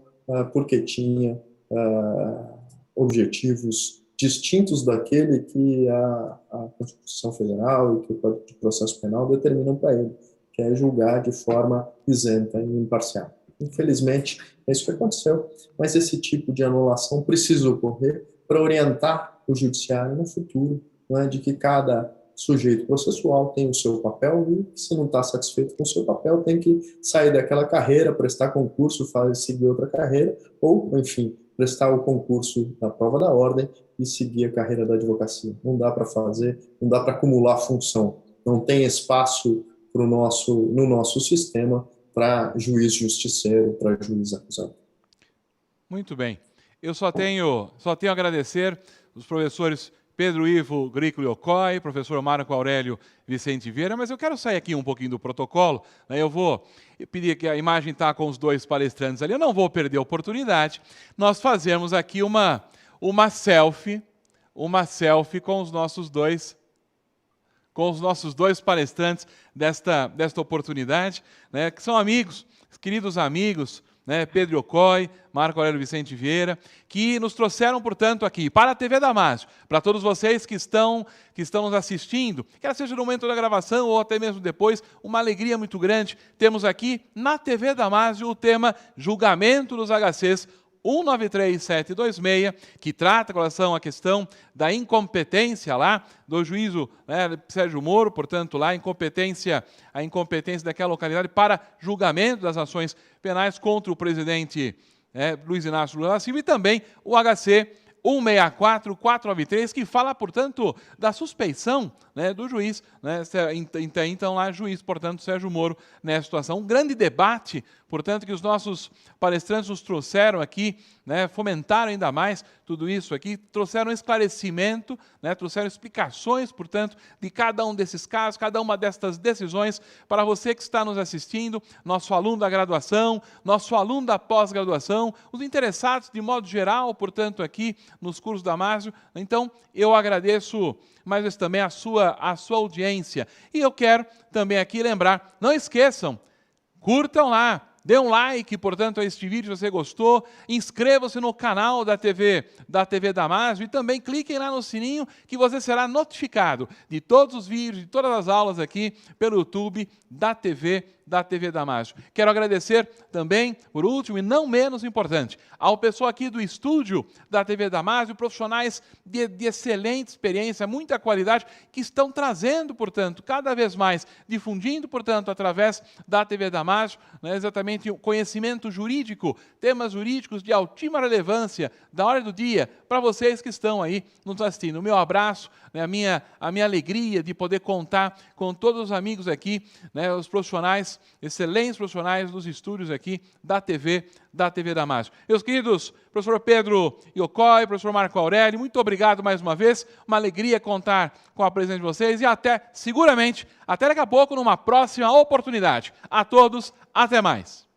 porque tinha objetivos distintos daquele que a Constituição Federal e que o Código de Processo Penal determinam para ele, que é julgar de forma isenta e imparcial. Infelizmente, é isso que aconteceu, mas esse tipo de anulação precisa ocorrer para orientar o judiciário no futuro, né, de que cada sujeito processual tem o seu papel e, se não está satisfeito com o seu papel, tem que sair daquela carreira, prestar concurso, seguir outra carreira, ou, enfim, prestar o concurso da prova da ordem e seguir a carreira da advocacia. Não dá para fazer, não dá para acumular função. Não tem espaço no nosso sistema para juiz justiceiro, para juiz acusado. Muito bem. Eu só tenho a agradecer os professores Pedro Ivo Grico-Liocói, professor Marco Aurélio Vicente Vieira, mas eu quero sair aqui um pouquinho do protocolo, né? Eu vou pedir que a imagem está com os dois palestrantes ali, eu não vou perder a oportunidade, nós fazemos aqui uma selfie com os nossos dois palestrantes desta oportunidade, né? Que são amigos, queridos amigos, né, Pedro Liocói, Marco Aurélio Vicente Vieira, que nos trouxeram, portanto, aqui para a TV Damásio, para todos vocês que estão nos assistindo, quer seja no momento da gravação ou até mesmo depois, uma alegria muito grande. Temos aqui na TV Damásio o tema Julgamento dos HCs 193726, que trata com relação à questão da incompetência lá do juízo, né, Sérgio Moro, portanto, lá a incompetência daquela localidade para julgamento das ações penais contra o presidente Luiz Inácio Lula da Silva, e também o HC 164493, que fala, portanto, da suspeição, né, do juiz, né, então lá juiz, portanto, Sérgio Moro, nessa situação. Um grande debate, portanto, que os nossos palestrantes nos trouxeram aqui, né, fomentaram ainda mais tudo isso aqui, trouxeram esclarecimento, né, trouxeram explicações, portanto, de cada um desses casos, cada uma destas decisões, para você que está nos assistindo, nosso aluno da graduação, nosso aluno da pós-graduação, os interessados de modo geral, portanto, aqui nos cursos da Damásio. Então, eu agradeço mais vezes também a sua audiência. E eu quero também aqui lembrar, não esqueçam, curtam lá Dê um like, portanto, a este vídeo se você gostou. Inscreva-se no canal da TV Damásio e também cliquem lá no sininho que você será notificado de todos os vídeos, de todas as aulas aqui pelo YouTube da TV Damásio. Quero agradecer também, por último e não menos importante, ao pessoal aqui do estúdio da TV Damásio, profissionais de excelente experiência, muita qualidade, que estão trazendo, portanto, cada vez mais, difundindo, portanto, através da TV Damásio, né, exatamente o conhecimento jurídico, temas jurídicos de altíssima relevância, da hora do dia, para vocês que estão aí nos assistindo. O meu abraço, né, a minha alegria de poder contar com todos os amigos aqui, né, os profissionais, excelentes profissionais dos estúdios aqui da TV Damásio. Meus queridos, professor Pedro Iocói, professor Marco Aurélio, muito obrigado mais uma vez, uma alegria contar com a presença de vocês e seguramente, até daqui a pouco, numa próxima oportunidade. A todos, até mais.